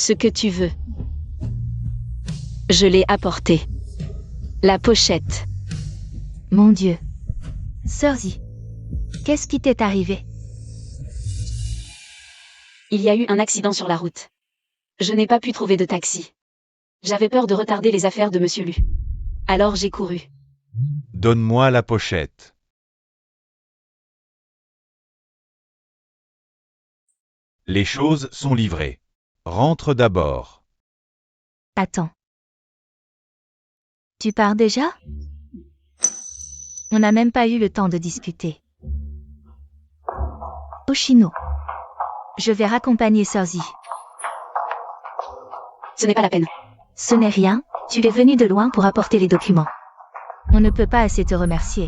Ce que tu veux. Je l'ai apporté. La pochette. Mon Dieu. Sœur Zi. Qu'est-ce qui t'est arrivé? Il y a eu un accident sur la route. Je n'ai pas pu trouver de taxi. J'avais peur de retarder les affaires de Monsieur Lu. Alors j'ai couru. Donne-moi la pochette. Les choses sont livrées. Rentre d'abord. Attends. Tu pars déjà? On n'a même pas eu le temps de discuter. Hoshino. Je vais raccompagner Sœur Zi. Ce n'est pas la peine. Ce n'est rien, tu es venu de loin pour apporter les documents. On ne peut pas assez te remercier.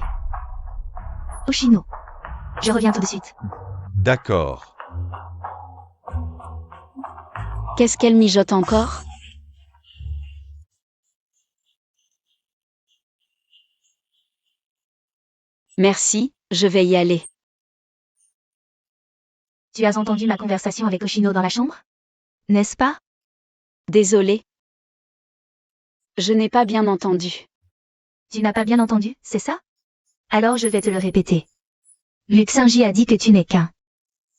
Hoshino. Je reviens tout de suite. D'accord. Qu'est-ce qu'elle mijote encore? Merci, je vais y aller. Tu as entendu ma conversation avec Hoshino dans la chambre? N'est-ce pas? Désolée. Je n'ai pas bien entendu. Tu n'as pas bien entendu, c'est ça? Alors je vais te le répéter. Luc Sinji a dit que tu n'es qu'un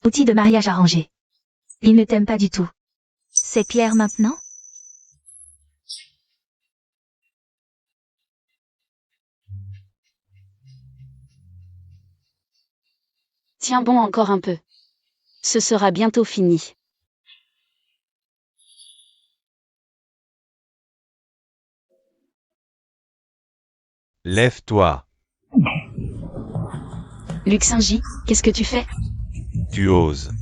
outil de mariage arrangé. Il ne t'aime pas du tout. C'est clair maintenant? Tiens bon encore un peu. Ce sera bientôt fini. Lève-toi. Luc Sinji, qu'est-ce que tu fais? Tu oses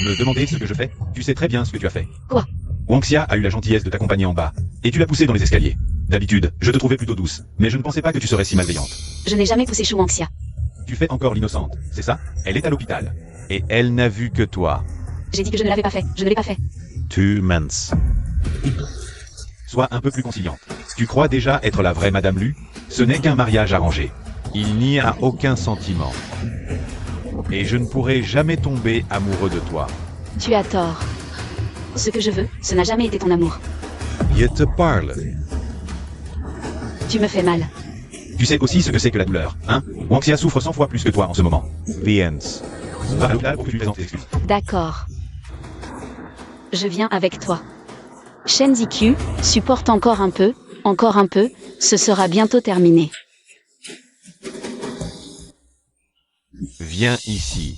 me demander ce que je fais? Tu sais très bien ce que tu as fait. Quoi? Wangxia a eu la gentillesse de t'accompagner en bas, et tu l'as poussée dans les escaliers. D'habitude, je te trouvais plutôt douce, mais je ne pensais pas que tu serais si malveillante. Je n'ai jamais poussé Shu Wangxia. Tu fais encore l'innocente, c'est ça? Elle est à l'hôpital. Et elle n'a vu que toi. J'ai dit que je ne l'avais pas fait, je ne l'ai pas fait. Tu mens. Sois un peu plus conciliante. Tu crois déjà être la vraie Madame Lu? Ce n'est qu'un mariage arrangé. Il n'y a aucun sentiment. Et je ne pourrai jamais tomber amoureux de toi. Tu as tort. Ce que je veux, ce n'a jamais été ton amour. Je te parle. Tu me fais mal. Tu sais aussi ce que c'est que la douleur, hein? Wangxia souffre 100 fois plus que toi en ce moment. Viens. Va à l'hôpital pour que tu lui présentes tes excuses. D'accord. Je viens avec toi. Shen Zikyu, supporte encore un peu, ce sera bientôt terminé. Viens ici.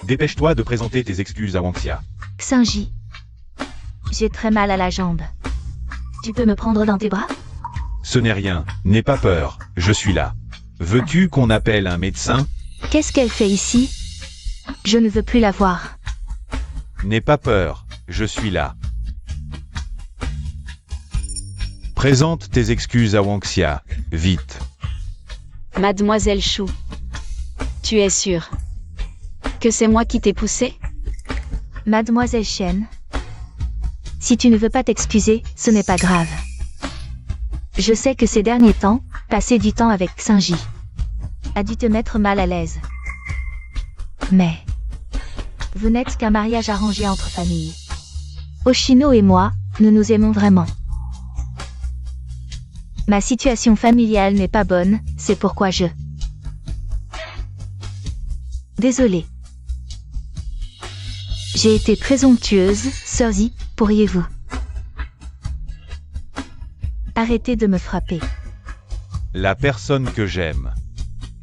Dépêche-toi de présenter tes excuses à Wangxia. Sinji. J'ai très mal à la jambe. Tu peux me prendre dans tes bras? Ce n'est rien, n'aie pas peur, je suis là. Veux-tu qu'on appelle un médecin? Qu'est-ce qu'elle fait ici? Je ne veux plus la voir. N'aie pas peur, je suis là. Présente tes excuses à Wangxia, vite. Mademoiselle Shu. Tu es sûre que c'est moi qui t'ai poussé? Mademoiselle Shen. Si tu ne veux pas t'excuser, ce n'est pas grave. Je sais que ces derniers temps, passer du temps avec Sinji a dû te mettre mal à l'aise. Mais vous n'êtes qu'un mariage arrangé entre familles. Hoshino et moi, nous nous aimons vraiment. Ma situation familiale n'est pas bonne, c'est pourquoi je... Désolée. J'ai été présomptueuse, Sœur Zi, pourriez-vous arrêter de me frapper? La personne que j'aime,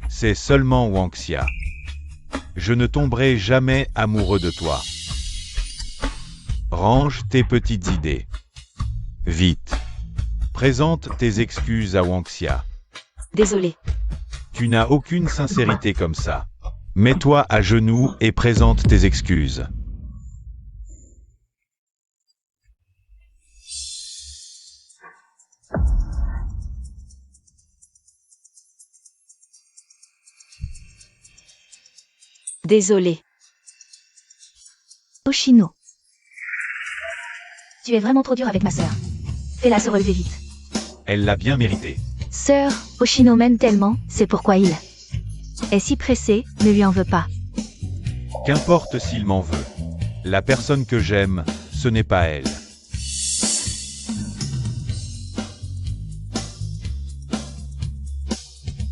c'est seulement Wangxia. Je ne tomberai jamais amoureux de toi. Range tes petites idées. Vite. Présente tes excuses à Wangxia. Désolée. Tu n'as aucune sincérité comme ça. Mets-toi à genoux et présente tes excuses. Désolée. Hoshino. Tu es vraiment trop dur avec ma sœur. Fais-la se relever vite. Elle l'a bien mérité. Sœur, Hoshino m'aime tellement, c'est pourquoi il est si pressé, ne lui en veux pas. Qu'importe s'il m'en veut. La personne que j'aime, ce n'est pas elle.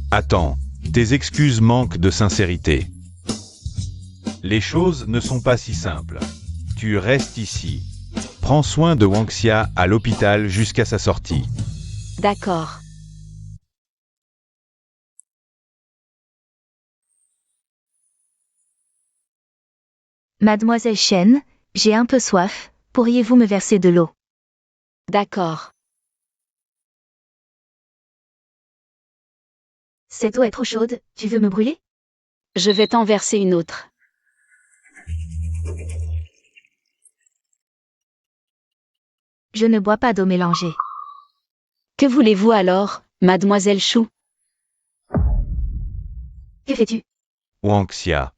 Attends, tes excuses manquent de sincérité. Les choses ne sont pas si simples. Tu restes ici. Prends soin de Wanxia à l'hôpital jusqu'à sa sortie. D'accord. Mademoiselle Chen, j'ai un peu soif, pourriez-vous me verser de l'eau? D'accord. Cette eau est trop chaude, tu veux me brûler? Je vais t'en verser une autre. Je ne bois pas d'eau mélangée. Que voulez-vous alors, mademoiselle Chou? Que fais-tu? Wanxia.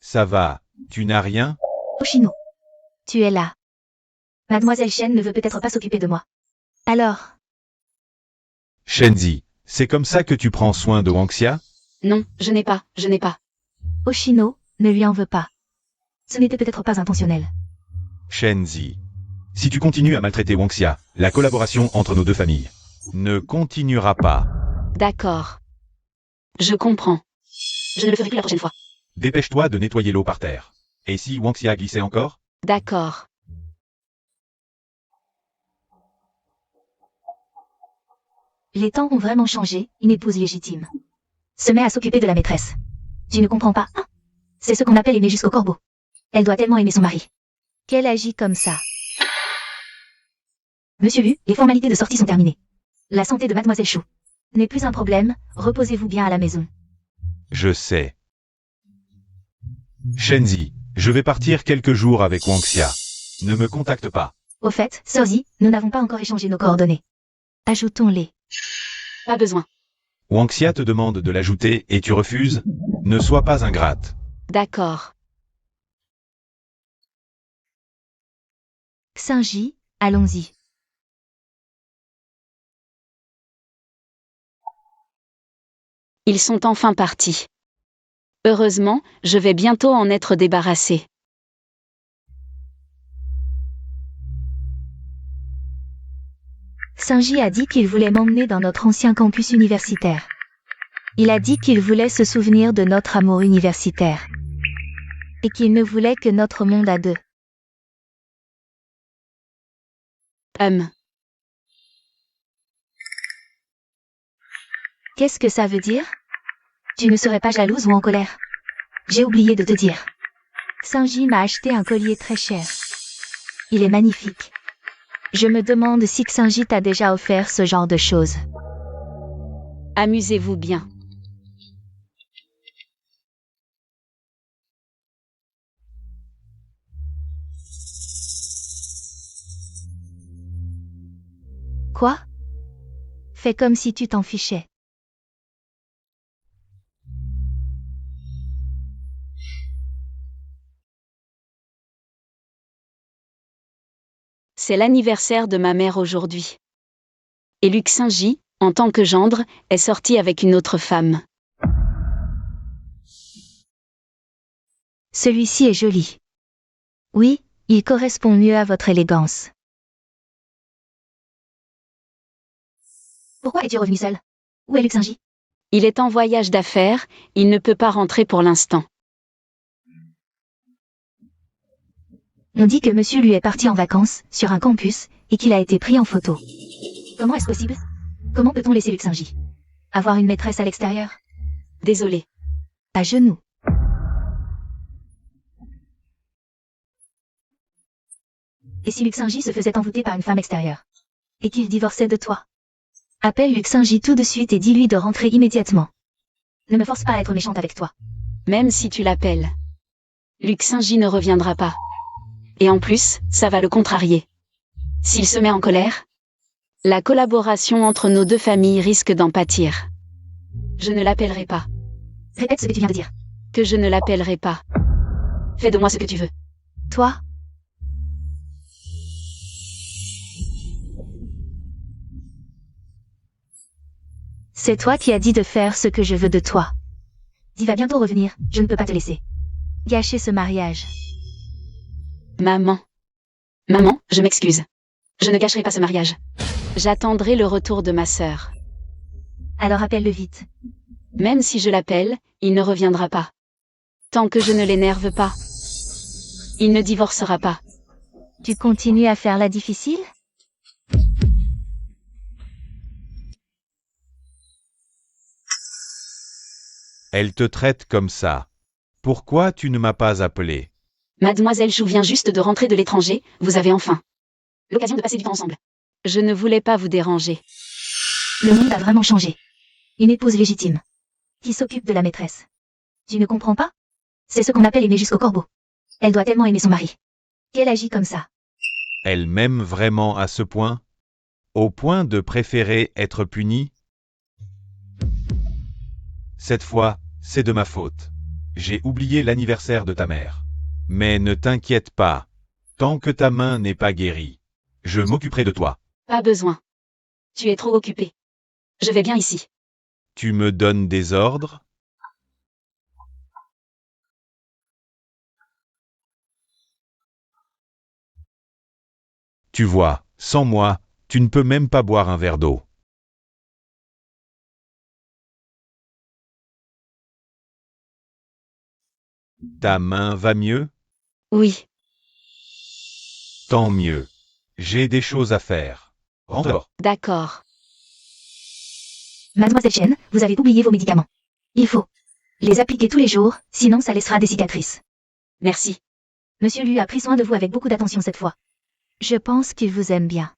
Ça va, tu n'as rien? Oshino. Tu es là. Mademoiselle Chen ne veut peut-être pas s'occuper de moi. Alors, Shenzi, c'est comme ça que tu prends soin de Wanxia? Non, je n'ai pas. Oshino, ne lui en veux pas. Ce n'était peut-être pas intentionnel. Shenzi. Si tu continues à maltraiter Wanxia, la collaboration entre nos deux familles ne continuera pas. D'accord. Je comprends. Je ne le ferai plus la prochaine fois. Dépêche-toi de nettoyer l'eau par terre. Et si Wanxia glissait encore? D'accord. Les temps ont vraiment changé, une épouse légitime se met à s'occuper de la maîtresse. Tu ne comprends pas, hein? C'est ce qu'on appelle aimer jusqu'au corbeau. Elle doit tellement aimer son mari qu'elle agit comme ça. Monsieur Lu, les formalités de sortie sont terminées. La santé de Mademoiselle Chou n'est plus un problème, reposez-vous bien à la maison. Je sais. Shenzi, je vais partir quelques jours avec Wanxia. Ne me contacte pas. Au fait, Sorzi, nous n'avons pas encore échangé nos coordonnées. Ajoutons-les. Pas besoin. Wanxia te demande de l'ajouter et tu refuses? Ne sois pas ingrate. D'accord. Xinji, allons-y. Ils sont enfin partis. Heureusement, je vais bientôt en être débarrassée. Xinji a dit qu'il voulait m'emmener dans notre ancien campus universitaire. Il a dit qu'il voulait se souvenir de notre amour universitaire. Et qu'il ne voulait que notre monde à deux. Qu'est-ce que ça veut dire? Tu ne serais pas jalouse ou en colère? J'ai oublié de te dire. Xinji m'a acheté un collier très cher. Il est magnifique. Je me demande si Xinji t'a déjà offert ce genre de choses. Amusez-vous bien. Quoi? Fais comme si tu t'en fichais. C'est l'anniversaire de ma mère aujourd'hui. Et Luc Xinji, en tant que gendre, est sorti avec une autre femme. Celui-ci est joli. Oui, il correspond mieux à votre élégance. Pourquoi es-tu revenu seul? Où est Luc Xinji? Il est en voyage d'affaires, il ne peut pas rentrer pour l'instant. On dit que monsieur lui est parti en vacances, sur un campus, et qu'il a été pris en photo. Comment est-ce possible? Comment peut-on laisser Luc Xinji avoir une maîtresse à l'extérieur? Désolé. À genoux. Et si Luc Xinji se faisait envoûter par une femme extérieure? Et qu'il divorçait de toi? Appelle Luc Xinji tout de suite et dis-lui de rentrer immédiatement. Ne me force pas à être méchante avec toi. Même si tu l'appelles. Luc Xinji ne reviendra pas. Et en plus, ça va le contrarier. S'il se met en colère, la collaboration entre nos deux familles risque d'en pâtir. Je ne l'appellerai pas. Répète ce que tu viens de dire. Que je ne l'appellerai pas. Fais de moi ce que tu veux. Toi? C'est toi qui as dit de faire ce que je veux de toi. Dis va bientôt revenir, je ne peux pas te laisser gâcher ce mariage. Maman, je m'excuse. Je ne gâcherai pas ce mariage. J'attendrai le retour de ma sœur. Alors appelle-le vite. Même si je l'appelle, il ne reviendra pas. Tant que je ne l'énerve pas. Il ne divorcera pas. Tu continues à faire la difficile? Elle te traite comme ça. Pourquoi tu ne m'as pas appelé? Mademoiselle Chou vient juste de rentrer de l'étranger, vous avez enfin l'occasion de passer du temps ensemble. Je ne voulais pas vous déranger. Le monde a vraiment changé. Une épouse légitime. Qui s'occupe de la maîtresse. Tu ne comprends pas? C'est ce qu'on appelle aimer jusqu'au corbeau. Elle doit tellement aimer son mari. Qu'elle agit comme ça. Elle m'aime vraiment à ce point? Au point de préférer être punie? Cette fois, c'est de ma faute. J'ai oublié l'anniversaire de ta mère. Mais ne t'inquiète pas. Tant que ta main n'est pas guérie, je m'occuperai de toi. Pas besoin. Tu es trop occupé. Je vais bien ici. Tu me donnes des ordres? Tu vois, sans moi, tu ne peux même pas boire un verre d'eau. Ta main va mieux? Oui. Tant mieux. J'ai des choses à faire. Rentre alors. D'accord. Mademoiselle Chen, vous avez oublié vos médicaments. Il faut les appliquer tous les jours, sinon ça laissera des cicatrices. Merci. Monsieur Lu a pris soin de vous avec beaucoup d'attention cette fois. Je pense qu'il vous aime bien.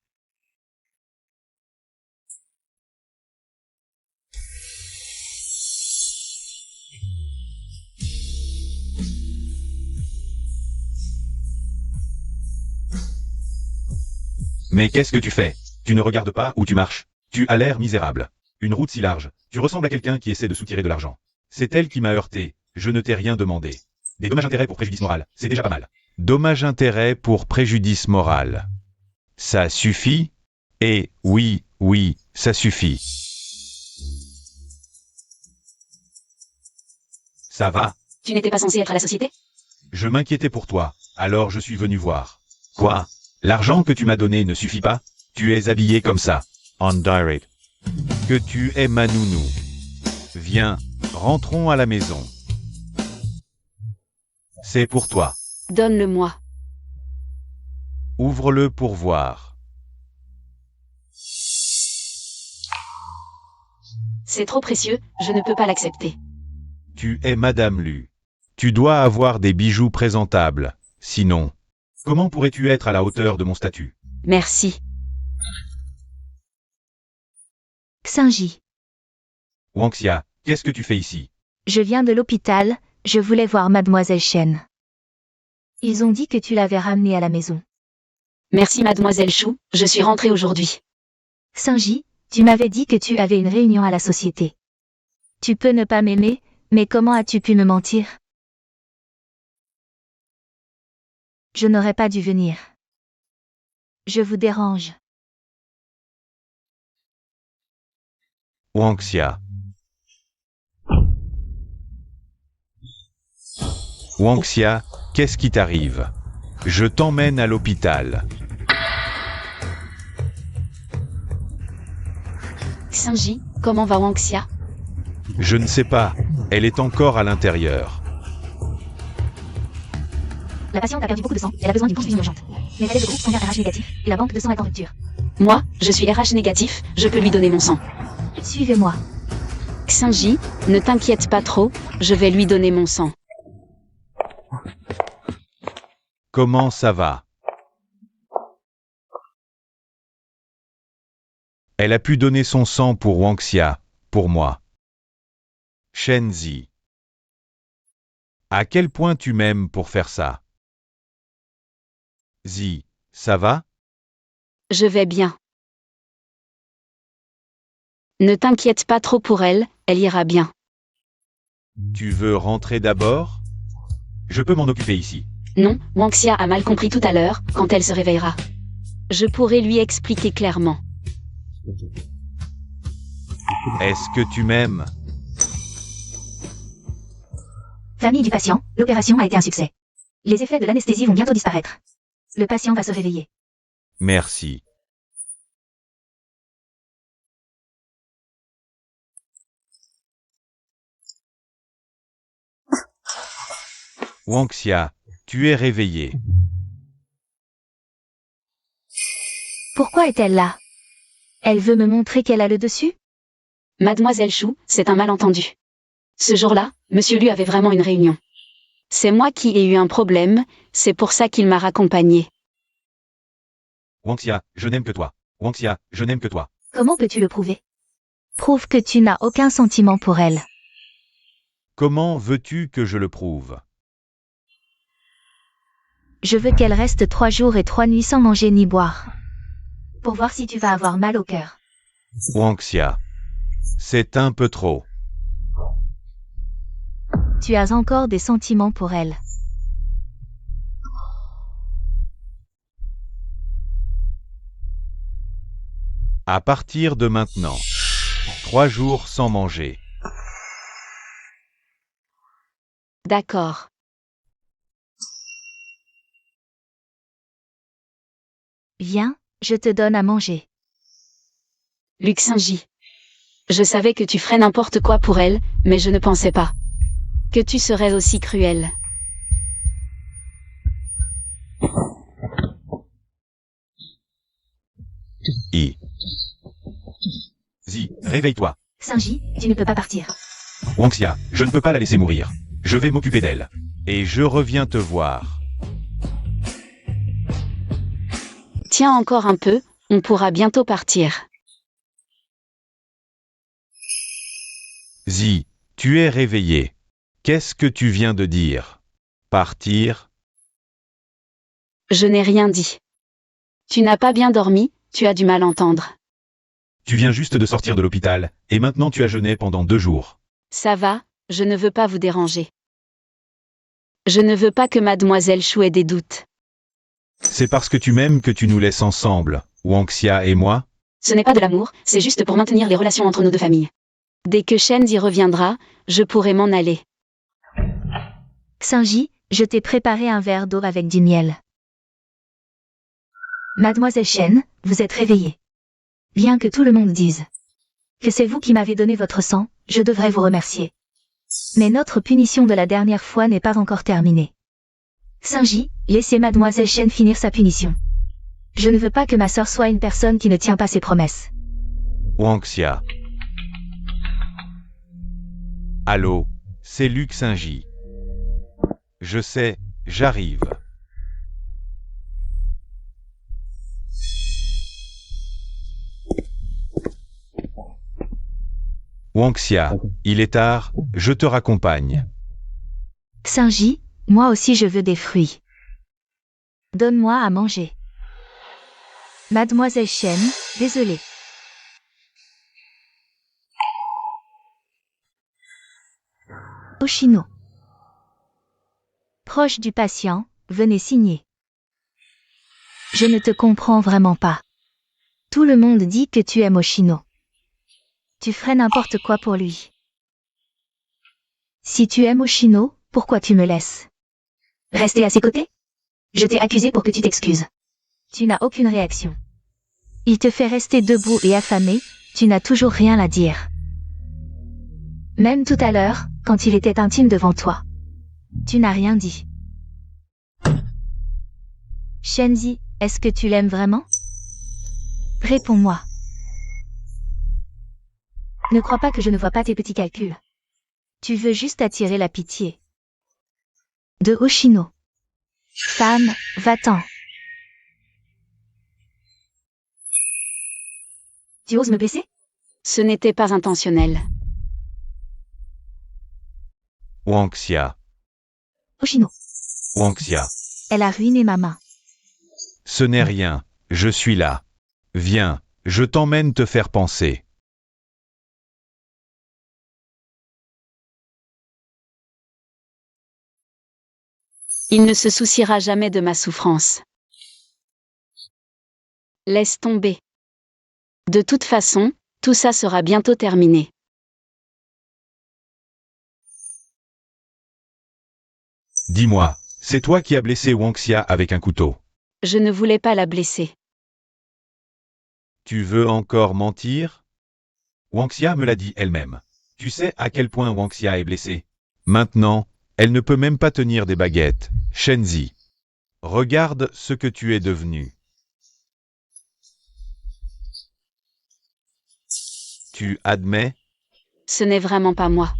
Mais qu'est-ce que tu fais? Tu ne regardes pas où tu marches. Tu as l'air misérable. Une route si large. Tu ressembles à quelqu'un qui essaie de soutirer de l'argent. C'est elle qui m'a heurté. Je ne t'ai rien demandé. Des dommages-intérêts pour préjudice moral, c'est déjà pas mal. Dommages-intérêts pour préjudice moral. Ça suffit? Eh oui, oui, ça suffit. Ça va? Tu n'étais pas censé être à la société? Je m'inquiétais pour toi, alors je suis venu voir. Quoi? L'argent que tu m'as donné ne suffit pas? Tu es habillé comme ça. On direct. Que tu es ma nounou. Viens, rentrons à la maison. C'est pour toi. Donne-le-moi. Ouvre-le pour voir. C'est trop précieux, je ne peux pas l'accepter. Tu es Madame Lu. Tu dois avoir des bijoux présentables. Sinon, comment pourrais-tu être à la hauteur de mon statut? Merci. Xinji. Wanxia, qu'est-ce que tu fais ici? Je viens de l'hôpital, je voulais voir Mademoiselle Chen. Ils ont dit que tu l'avais ramenée à la maison. Merci Mademoiselle Chou, je suis rentrée aujourd'hui. Xinji, tu m'avais dit que tu avais une réunion à la société. Tu peux ne pas m'aimer, mais comment as-tu pu me mentir? Je n'aurais pas dû venir. Je vous dérange. Wanxia. Wanxia, qu'est-ce qui t'arrive? Je t'emmène à l'hôpital. Xinji, comment va Wanxia? Je ne sais pas, elle est encore à l'intérieur. La patiente a perdu beaucoup de sang, elle a besoin d'une transfusion urgente. Mais elle est de groupe sanguin RH négatif, et la banque de sang est en rupture. Moi, je suis RH négatif, je peux lui donner mon sang. Suivez-moi. Xinji, ne t'inquiète pas trop, je vais lui donner mon sang. Comment ça va? Elle a pu donner son sang pour Wanxia, pour moi. Shenzi. À quel point tu m'aimes pour faire ça? Zi, ça va? Je vais bien. Ne t'inquiète pas trop pour elle, elle ira bien. Tu veux rentrer d'abord? Je peux m'en occuper ici. Non, Wanxia a mal compris tout à l'heure, quand elle se réveillera. Je pourrai lui expliquer clairement. Est-ce que tu m'aimes? Famille du patient, l'opération a été un succès. Les effets de l'anesthésie vont bientôt disparaître. Le patient va se réveiller. Merci. Wangxia, tu es réveillée. Pourquoi est-elle là? Elle veut me montrer qu'elle a le dessus? Mademoiselle Chou, c'est un malentendu. Ce jour-là, Monsieur Lu avait vraiment une réunion. C'est moi qui ai eu un problème, c'est pour ça qu'il m'a raccompagnée. Wangxia, je n'aime que toi. Wangxia, je n'aime que toi. Comment peux-tu le prouver? Prouve que tu n'as aucun sentiment pour elle. Comment veux-tu que je le prouve? Je veux qu'elle reste 3 jours et 3 nuits sans manger ni boire. Pour voir si tu vas avoir mal au cœur. Wangxia, c'est un peu trop. Tu as encore des sentiments pour elle. À partir de maintenant, 3 jours sans manger. D'accord. Viens, je te donne à manger. Luxingi. Je savais que tu ferais n'importe quoi pour elle, mais je ne pensais pas que tu serais aussi cruel. Zi, réveille-toi. Sinji, tu ne peux pas partir. Wangxia, je ne peux pas la laisser mourir. Je vais m'occuper d'elle. Et je reviens te voir. Tiens encore un peu, on pourra bientôt partir. Zi, tu es réveillée. Qu'est-ce que tu viens de dire? Partir? Je n'ai rien dit. Tu n'as pas bien dormi, tu as du mal à entendre. Tu viens juste de sortir de l'hôpital, et maintenant tu as jeûné pendant 2 jours. Ça va, je ne veux pas vous déranger. Je ne veux pas que Mademoiselle Chou ait des doutes. C'est parce que tu m'aimes que tu nous laisses ensemble, Wangxia et moi? Ce n'est pas de l'amour, c'est juste pour maintenir les relations entre nos deux familles. Dès que Shen y reviendra, je pourrai m'en aller. Sinji, je t'ai préparé un verre d'eau avec du miel. Mademoiselle Shen, vous êtes réveillée. Bien que tout le monde dise que c'est vous qui m'avez donné votre sang, je devrais vous remercier. Mais notre punition de la dernière fois n'est pas encore terminée. Sinji, laissez Mademoiselle Shen finir sa punition. Je ne veux pas que ma sœur soit une personne qui ne tient pas ses promesses. Wangxia. Allô, c'est Luxingi. Je sais, j'arrive. Wangxia, il est tard, je te raccompagne. Sinji, moi aussi je veux des fruits. Donne-moi à manger. Mademoiselle Shen, désolée. Oshino. Proche du patient, venez signer. Je ne te comprends vraiment pas. Tout le monde dit que tu aimes Oshino. Tu ferais n'importe quoi pour lui. Si tu aimes Oshino, pourquoi tu me laisses? Rester à ses côtés? Je t'ai accusé pour que tu t'excuses. Tu n'as aucune réaction. Il te fait rester debout et affamé, tu n'as toujours rien à dire. Même tout à l'heure, quand il était intime devant toi. Tu n'as rien dit. Shenzi, est-ce que tu l'aimes vraiment? Réponds-moi. Ne crois pas que je ne vois pas tes petits calculs. Tu veux juste attirer la pitié. De Oshino. Femme, va-t'en. Tu oses me baisser? Ce n'était pas intentionnel. Wangxia. Oshino. Wangxia. Elle a ruiné ma main. Ce n'est rien, je suis là. Viens, je t'emmène te faire penser. Il ne se souciera jamais de ma souffrance. Laisse tomber. De toute façon, tout ça sera bientôt terminé. Dis-moi, c'est toi qui as blessé Wangxia avec un couteau. Je ne voulais pas la blesser. Tu veux encore mentir? Wangxia me l'a dit elle-même. Tu sais à quel point Wangxia est blessée? Maintenant, Elle ne peut même pas tenir des baguettes. Shenzi. Regarde ce que tu es devenu. Tu admets? Ce n'est vraiment pas moi.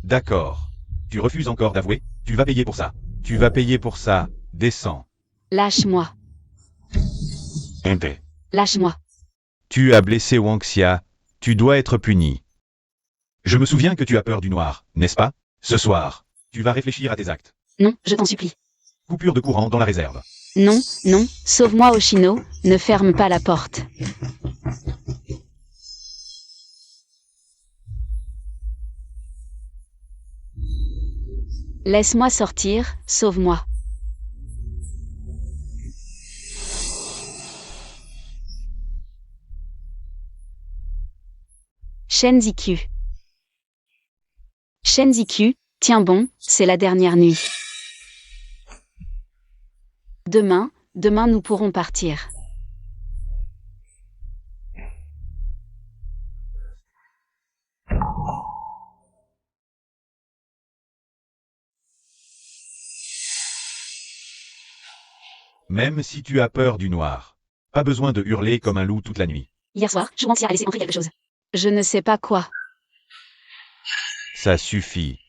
D'accord. Tu refuses encore d'avouer? Tu vas payer pour ça. Tu vas payer pour ça. Descends. Lâche-moi. Lâche-moi. Tu as blessé Wuanxia. Tu dois être puni. Je me souviens que tu as peur du noir, n'est-ce pas? Ce soir, tu vas réfléchir à tes actes. Non, je t'en supplie. Coupure de courant dans la réserve. Non, non, sauve-moi Oshino, ne ferme pas la porte. Laisse-moi sortir, sauve-moi. Shenzi-Q. Shenzi-Q, tiens bon, c'est la dernière nuit. Demain nous pourrons partir. Même si tu as peur du noir. Pas besoin de hurler comme un loup toute la nuit. Hier soir, Wuanxia a laissé entrer quelque chose. Je ne sais pas quoi. Ça suffit.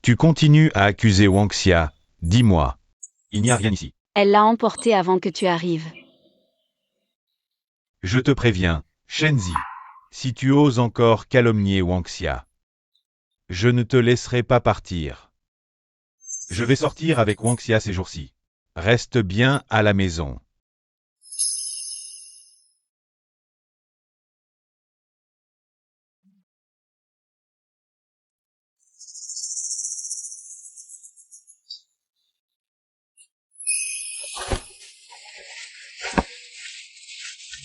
Tu continues à accuser Wuanxia. Dis-moi. Il n'y a rien ici. Elle l'a emporté avant que tu arrives. Je te préviens, Shenzi. Si tu oses encore calomnier Wuanxia, je ne te laisserai pas partir. Je vais sortir avec Wuanxia ces jours-ci. Reste bien à la maison.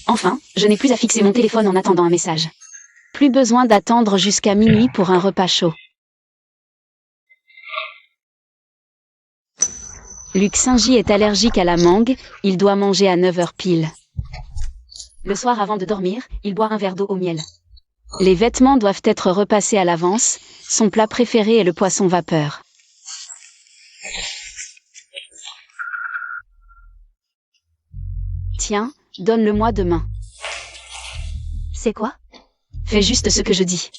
Enfin, je n'ai plus à fixer mon téléphone en attendant un message. Plus besoin d'attendre jusqu'à minuit pour un repas chaud. Luxinji est allergique à la mangue, il doit manger à 9h pile. Le soir avant de dormir, il boit un verre d'eau au miel. Les vêtements doivent être repassés à l'avance, son plat préféré est le poisson vapeur. Tiens, donne-le-moi demain. C'est quoi? Fais juste ce que je dis.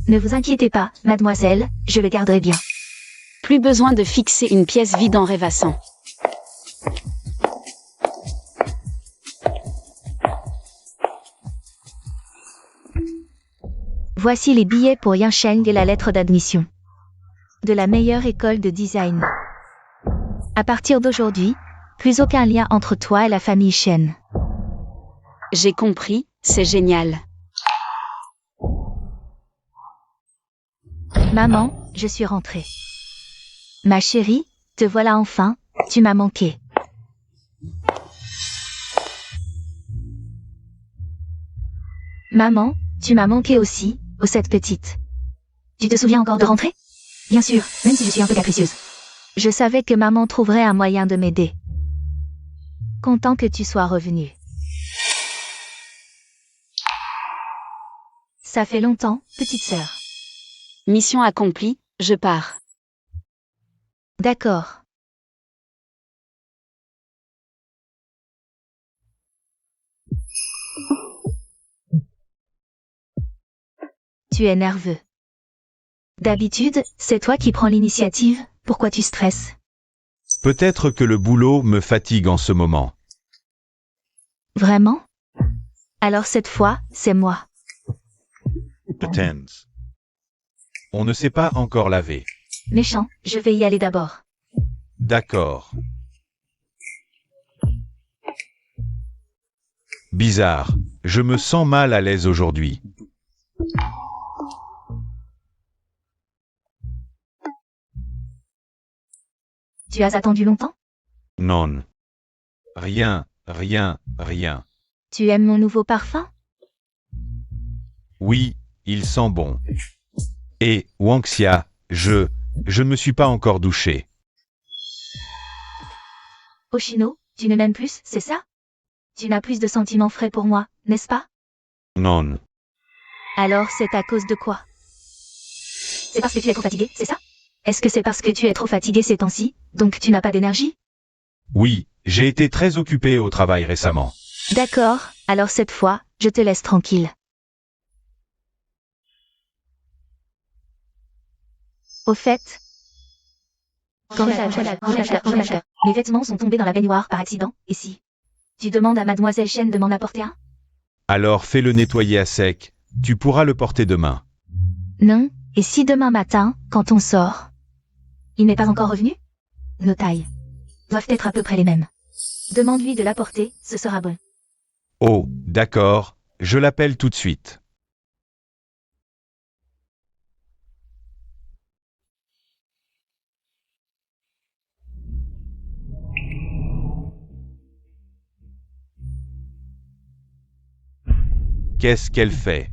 Ne vous inquiétez pas, mademoiselle, je le garderai bien. Plus besoin de fixer une pièce vide en rêvassant. Voici les billets pour Yansheng et la lettre d'admission. De la meilleure école de design. À partir d'aujourd'hui, plus aucun lien entre toi et la famille Shen. J'ai compris, c'est génial. Maman, je suis rentrée. Ma chérie, te voilà enfin, tu m'as manqué. Maman, tu m'as manqué aussi, ô cette petite. Tu te souviens encore de rentrer? Bien sûr, même si je suis un peu capricieuse. Je savais que maman trouverait un moyen de m'aider. Content que tu sois revenue. Ça fait longtemps, petite sœur. Mission accomplie, je pars. D'accord. Tu es nerveux. D'habitude, c'est toi qui prends l'initiative, pourquoi tu stresses? Peut-être que le boulot me fatigue en ce moment. Vraiment? Alors cette fois, c'est moi. On ne sait pas encore laver. Méchant, je vais y aller d'abord. D'accord. Bizarre, je me sens mal à l'aise aujourd'hui. Tu as attendu longtemps? Non. Rien. Tu aimes mon nouveau parfum? Oui, il sent bon. Et, Wuanxia, je ne me suis pas encore douché. Oshino, tu ne m'aimes plus, c'est ça? Tu n'as plus de sentiments frais pour moi, n'est-ce pas? Non. Alors c'est à cause de quoi? C'est parce que tu es trop fatigué, c'est ça? Est-ce que c'est parce que tu es trop fatigué ces temps-ci, donc tu n'as pas d'énergie? Oui, j'ai été très occupé au travail récemment. D'accord, alors cette fois, je te laisse tranquille. Au fait, mes vêtements sont tombés dans la baignoire par accident, et si tu demandes à mademoiselle Chen de m'en apporter un? Alors fais-le nettoyer à sec, tu pourras le porter demain. Non, et si demain matin, quand on sort, il n'est pas encore revenu? Nos tailles doivent être à peu près les mêmes. Demande-lui de l'apporter, ce sera bon. Oh, d'accord, je l'appelle tout de suite. Qu'est-ce qu'elle fait?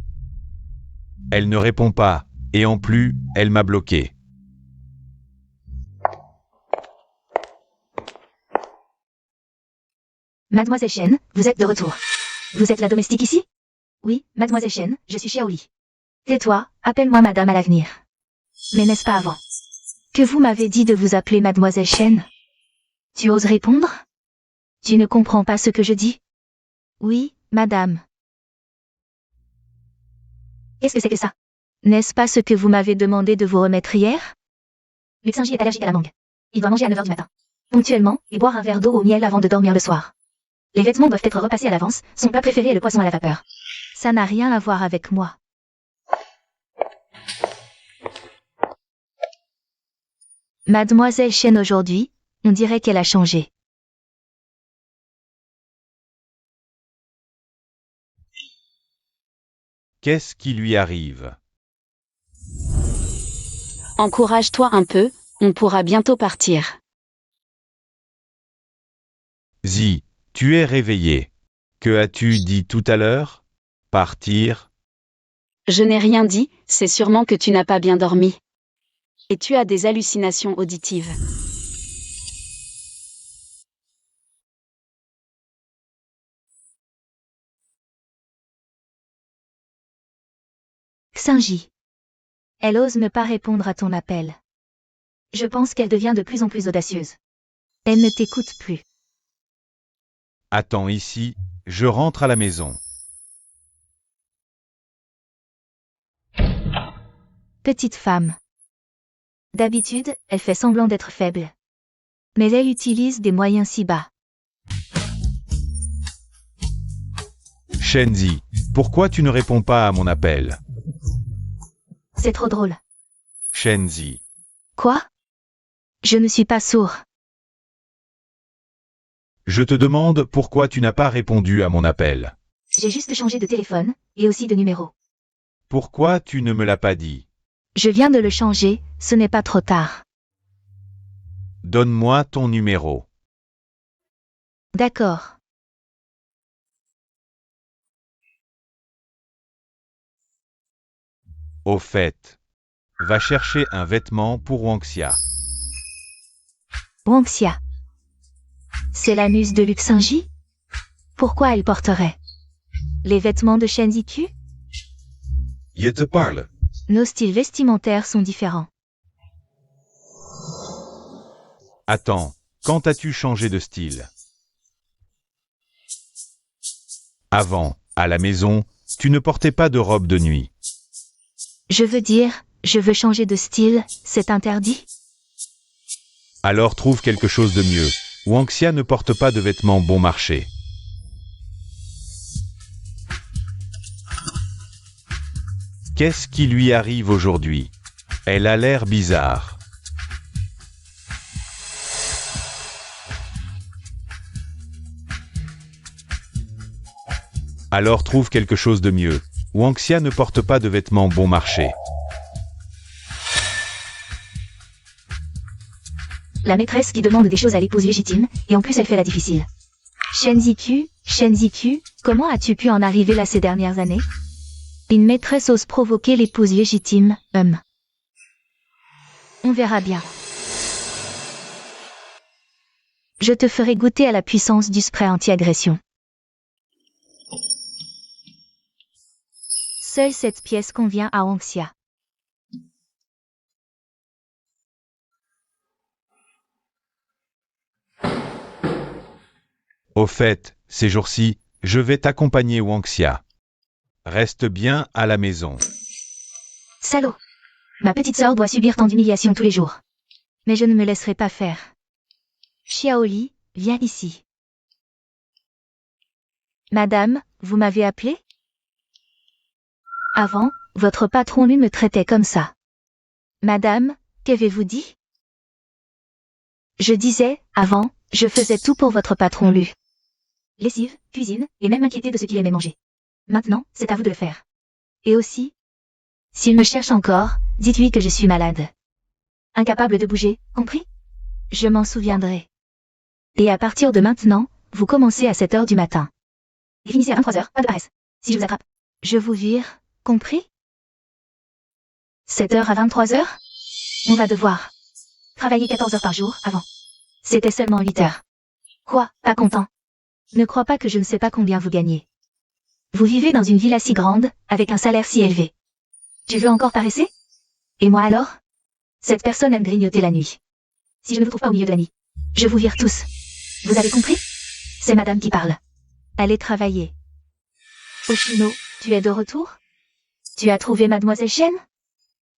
Elle ne répond pas, et en plus, elle m'a bloqué. Mademoiselle Chen, vous êtes de retour. Vous êtes la domestique ici? Oui, Mademoiselle Chen, je suis Xiaoli. Tais-toi, appelle-moi Madame à l'avenir. Mais n'est-ce pas avant que vous m'avez dit de vous appeler Mademoiselle Chen? Tu oses répondre? Tu ne comprends pas ce que je dis? Oui, Madame. Qu'est-ce que c'est que ça? N'est-ce pas ce que vous m'avez demandé de vous remettre hier? Luxingi est allergique à la mangue. Il doit manger à 9 heures du matin, ponctuellement, et boire un verre d'eau au miel avant de dormir le soir. Les vêtements doivent être repassés à l'avance, son plat préféré est le poisson à la vapeur. Ça n'a rien à voir avec moi. Mademoiselle Chen aujourd'hui, on dirait qu'elle a changé. Qu'est-ce qui lui arrive? Encourage-toi un peu, on pourra bientôt partir. Zi, tu es réveillé. Que as-tu dit tout à l'heure? Partir? Je n'ai rien dit, c'est sûrement que tu n'as pas bien dormi. Et tu as des hallucinations auditives. Xinji. Elle ose ne pas répondre à ton appel. Je pense qu'elle devient de plus en plus audacieuse. Elle ne t'écoute plus. Attends ici, je rentre à la maison. Petite femme. D'habitude, elle fait semblant d'être faible. Mais elle utilise des moyens si bas. Shenzi, pourquoi tu ne réponds pas à mon appel? C'est trop drôle. Shenzi, Quoi? Je ne suis pas sourd. je te demande pourquoi tu n'as pas répondu à mon appel. J'ai juste changé de téléphone, et aussi de numéro. Pourquoi tu ne me l'as pas dit? Je viens de le changer, ce n'est pas trop tard. Donne-moi ton numéro. D'accord. Au fait, va chercher un vêtement pour Wangxia. Wangxia. C'est la muse de Luxinji? Pourquoi elle porterait les vêtements de Shen Zitu? Je te parle. Nos styles vestimentaires sont différents. Attends, quand as-tu changé de style? Avant, à la maison, tu ne portais pas de robe de nuit. Je veux dire, je veux changer de style, c'est interdit? Alors trouve quelque chose de mieux. Wangxia ne porte pas de vêtements bon marché. Qu'est-ce qui lui arrive aujourd'hui? Elle a l'air bizarre. Alors trouve quelque chose de mieux. Wangxia ne porte pas de vêtements bon marché. La maîtresse qui demande des choses à l'épouse légitime, et en plus elle fait la difficile. Shen Zitu, comment as-tu pu en arriver là ces dernières années? Une maîtresse ose provoquer l'épouse légitime, On verra bien. Je te ferai goûter à la puissance du spray anti-agression. Seule cette pièce convient à Wangxia. Au fait, ces jours-ci, je vais t'accompagner Wanxia. Reste bien à la maison. Salaud. Ma petite sœur doit subir tant d'humiliations tous les jours. Mais je ne me laisserai pas faire. Xiaoli, viens ici. Madame, vous m'avez appelé? Avant, votre patron lui me traitait comme ça. Madame, qu'avez-vous dit? Je disais, avant, je faisais tout pour votre patron Lu. Lessive, cuisine, et même m'inquiéter de ce qu'il aimait manger. Maintenant, c'est à vous de le faire. Et aussi, s'il me cherche encore, dites-lui que je suis malade. Incapable de bouger, compris? Je m'en souviendrai. Et à partir de maintenant, vous commencez à 7 heures du matin. Et finissez à 23 heures, pas de paresse. Si je vous attrape, je vous vire, compris? 7 heures à 23 heures? On va devoir travailler 14 heures par jour avant. C'était seulement 8 heures. Quoi, pas content? Ne crois pas que je ne sais pas combien vous gagnez. Vous vivez dans une villa si grande, avec un salaire si élevé. Tu veux encore paresser? Et moi alors? Cette personne aime grignoter la nuit. Si je ne vous trouve pas au milieu de la nuit, je vous vire tous. Vous avez compris? C'est madame qui parle. Allez travailler. Oshino, tu es de retour? Tu as trouvé mademoiselle Chen?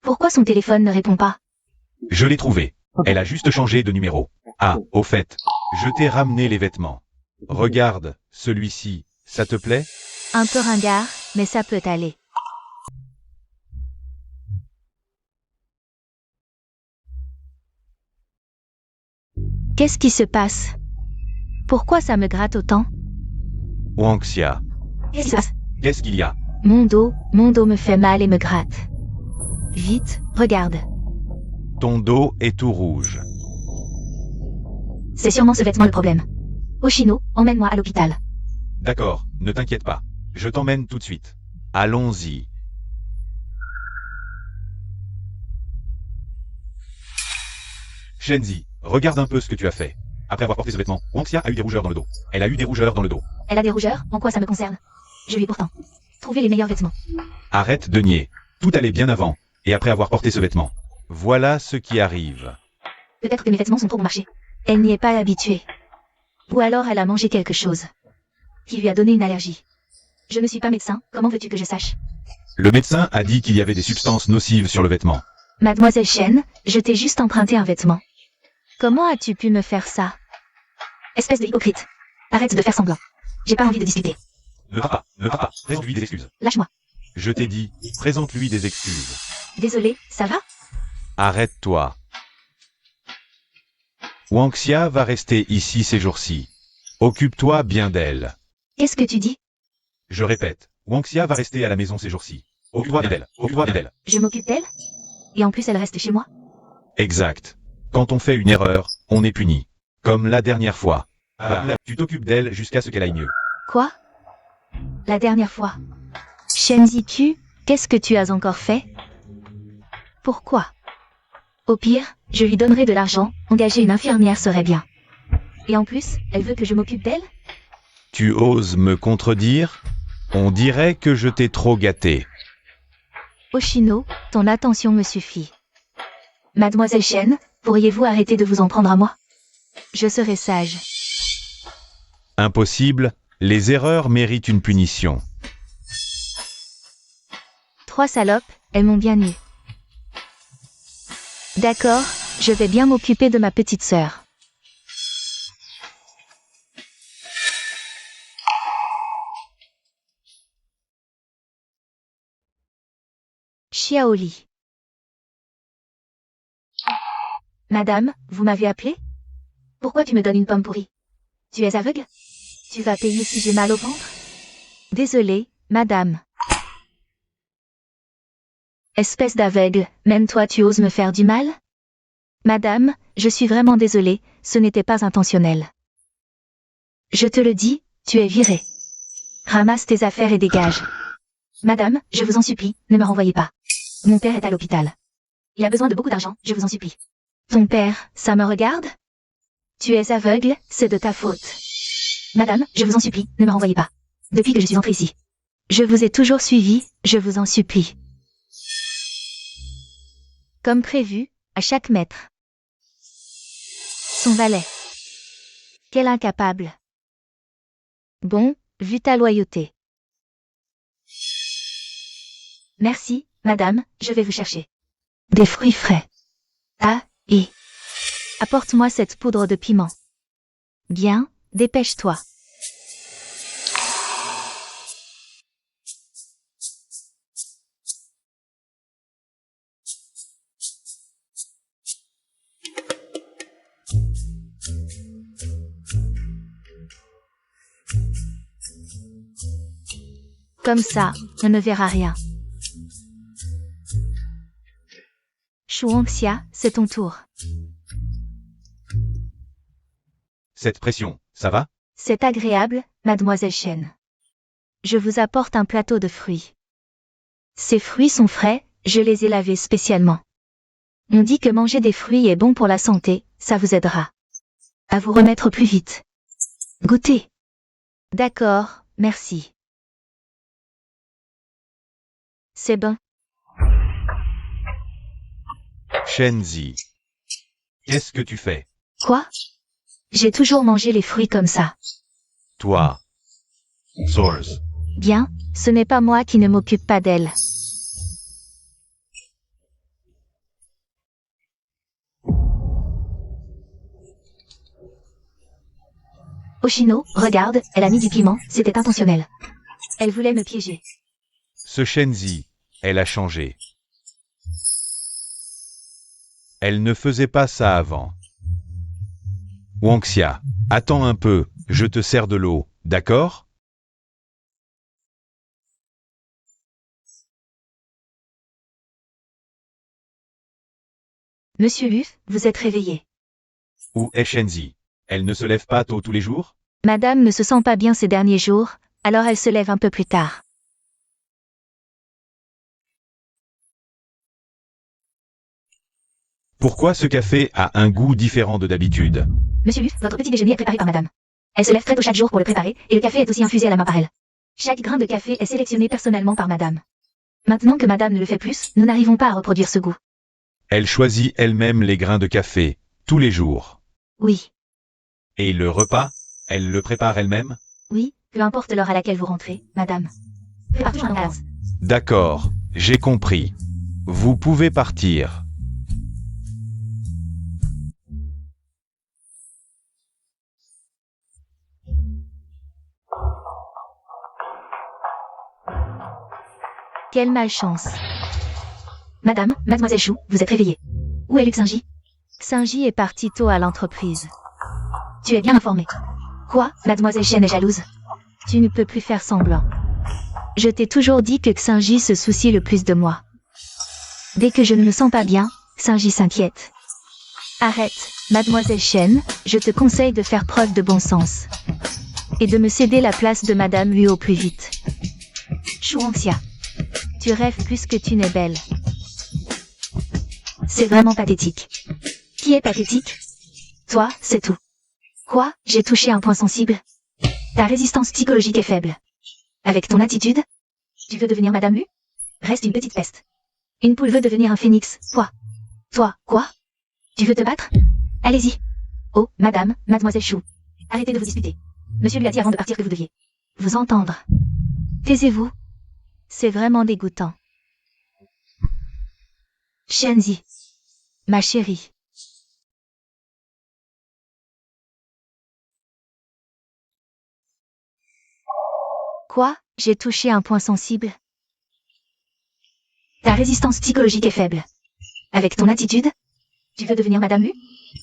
Pourquoi son téléphone ne répond pas? Je l'ai trouvée. Elle a juste changé de numéro. Ah, au fait, je t'ai ramené les vêtements. Regarde, celui-ci, ça te plaît? Un peu ringard, mais ça peut aller. Qu'est-ce qui se passe? Pourquoi ça me gratte autant? Wanxia, Qu'est-ce qui se passe? qu'est-ce qu'il y a? Mon dos me fait mal et me gratte. Vite, regarde. Ton dos est tout rouge. C'est sûrement ce vêtement le problème. Oshino, emmène-moi à l'hôpital. D'accord, ne t'inquiète pas. Je t'emmène tout de suite. Allons-y. Shenzi, regarde un peu ce que tu as fait. Après avoir porté ce vêtement, Wanxia a eu des rougeurs dans le dos. Elle a eu des rougeurs dans le dos. Elle a des rougeurs, en quoi ça me concerne? Je lui ai pourtant trouvé les meilleurs vêtements. Arrête de nier. Tout allait bien avant, et après avoir porté ce vêtement. Voilà ce qui arrive. Peut-être que mes vêtements sont trop bon marché. Elle n'y est pas habituée. Ou alors elle a mangé quelque chose qui lui a donné une allergie. Je ne suis pas médecin, comment veux-tu que je sache? Le médecin a dit qu'il y avait des substances nocives sur le vêtement. Mademoiselle Chen, je t'ai juste emprunté un vêtement. Comment as-tu pu me faire ça? Espèce de hypocrite. Arrête de faire semblant. J'ai pas envie de discuter. Ne va pas, présente-lui des excuses. Lâche-moi. Je t'ai dit, présente-lui des excuses. Désolée, ça va? Arrête-toi. Wanxia va rester ici ces jours-ci. Occupe-toi bien d'elle. Qu'est-ce que tu dis? Je répète, Wanxia va rester à la maison ces jours-ci. Occupe-toi bien d'elle, occupe-toi bien d'elle. Je m'occupe d'elle? Et en plus elle reste chez moi? Exact. Quand on fait une erreur, on est puni. Comme la dernière fois. Tu t'occupes d'elle jusqu'à ce qu'elle aille mieux. Quoi? La dernière fois. Shenzi-tu, qu'est-ce que tu as encore fait? Pourquoi? Au pire, je lui donnerai de l'argent, engager une infirmière serait bien. Et en plus, elle veut que je m'occupe d'elle? Tu oses me contredire? On dirait que je t'ai trop gâté. Oshino, ton attention me suffit. Mademoiselle Chen, pourriez-vous arrêter de vous en prendre à moi? Je serai sage. Impossible, les erreurs méritent une punition. 3 salopes, elles m'ont bien eu. D'accord, je vais bien m'occuper de ma petite sœur. Xiaoli. Madame, vous m'avez appelé? Pourquoi tu me donnes une pomme pourrie? Tu es aveugle? Tu vas payer si j'ai mal au ventre? Désolée, madame. Espèce d'aveugle, même toi tu oses me faire du mal? Madame, je suis vraiment désolée, ce n'était pas intentionnel. Je te le dis, tu es virée. Ramasse tes affaires et dégage. Madame, je vous en supplie, ne me renvoyez pas. Mon père est à l'hôpital. Il a besoin de beaucoup d'argent, je vous en supplie. Ton père, ça me regarde? Tu es aveugle, c'est de ta faute. Madame, je vous en supplie, ne me renvoyez pas. Depuis que je suis entrée ici. Je vous ai toujours suivi, je vous en supplie. Comme prévu, à chaque mètre. Son valet. Quel incapable. Bon, vu ta loyauté. Merci, madame, je vais vous chercher. Des fruits frais. Ah, et... Apporte-moi cette poudre de piment. Bien, dépêche-toi. Comme ça, on ne verra rien. Shuangxia, c'est ton tour. Cette pression, ça va? C'est agréable, mademoiselle Chen. Je vous apporte un plateau de fruits. Ces fruits sont frais, je les ai lavés spécialement. On dit que manger des fruits est bon pour la santé, ça vous aidera à vous remettre plus vite. Goûtez. D'accord, merci. C'est bon. Shenzi. Qu'est-ce que tu fais? Quoi? J'ai toujours mangé les fruits comme ça. Toi. Source. Bien, ce n'est pas moi qui ne m'occupe pas d'elle. Oshino, regarde, elle a mis du piment, c'était intentionnel. Elle voulait me piéger. Ce Shenzi, elle a changé. Elle ne faisait pas ça avant. Wangxia, attends un peu, je te sers de l'eau, d'accord? Monsieur Lu, vous êtes réveillé. Où est Shenzi? Elle ne se lève pas tôt tous les jours? Madame ne se sent pas bien ces derniers jours, alors elle se lève un peu plus tard. Pourquoi ce café a un goût différent de d'habitude? Monsieur Lu, votre petit déjeuner est préparé par madame. Elle se lève très tôt chaque jour pour le préparer, et le café est aussi infusé à la main par elle. Chaque grain de café est sélectionné personnellement par madame. Maintenant que madame ne le fait plus, nous n'arrivons pas à reproduire ce goût. Elle choisit elle-même les grains de café, tous les jours. Oui, Et le repas, elle le prépare elle-même? oui, peu importe l'heure à laquelle vous rentrez, madame. Prépare toujours un avance. D'accord, j'ai compris. Vous pouvez partir. Quelle malchance. Madame, mademoiselle Chou, vous êtes réveillée. Où est Luc Saint-Gy? Saint-Gy est parti tôt à l'entreprise. Tu es bien informée. Quoi, mademoiselle Chen est jalouse? Tu ne peux plus faire semblant. Je t'ai toujours dit que Saint-Gy se soucie le plus de moi. Dès que je ne me sens pas bien, Saint-Gy s'inquiète. Arrête, mademoiselle Chen, je te conseille de faire preuve de bon sens. Et de me céder la place de madame Lu au plus vite. Shuangxia. Tu rêves plus que tu n'es belle. C'est vraiment pathétique. Qui est pathétique? Toi, c'est tout. Quoi? J'ai touché un point sensible? Ta résistance psychologique est faible. Avec ton attitude? Tu veux devenir madame Lu? Reste une petite peste. Une poule veut devenir un phénix. Toi, quoi? Tu veux te battre? Allez-y. Oh, madame, mademoiselle Chou. Arrêtez de vous disputer. Monsieur lui a dit avant de partir que vous deviez vous entendre. Taisez-vous. C'est vraiment dégoûtant. Shenzi. Ma chérie. Quoi? J'ai touché un point sensible? Ta résistance psychologique est faible. Avec ton attitude? Tu veux devenir madame Lu?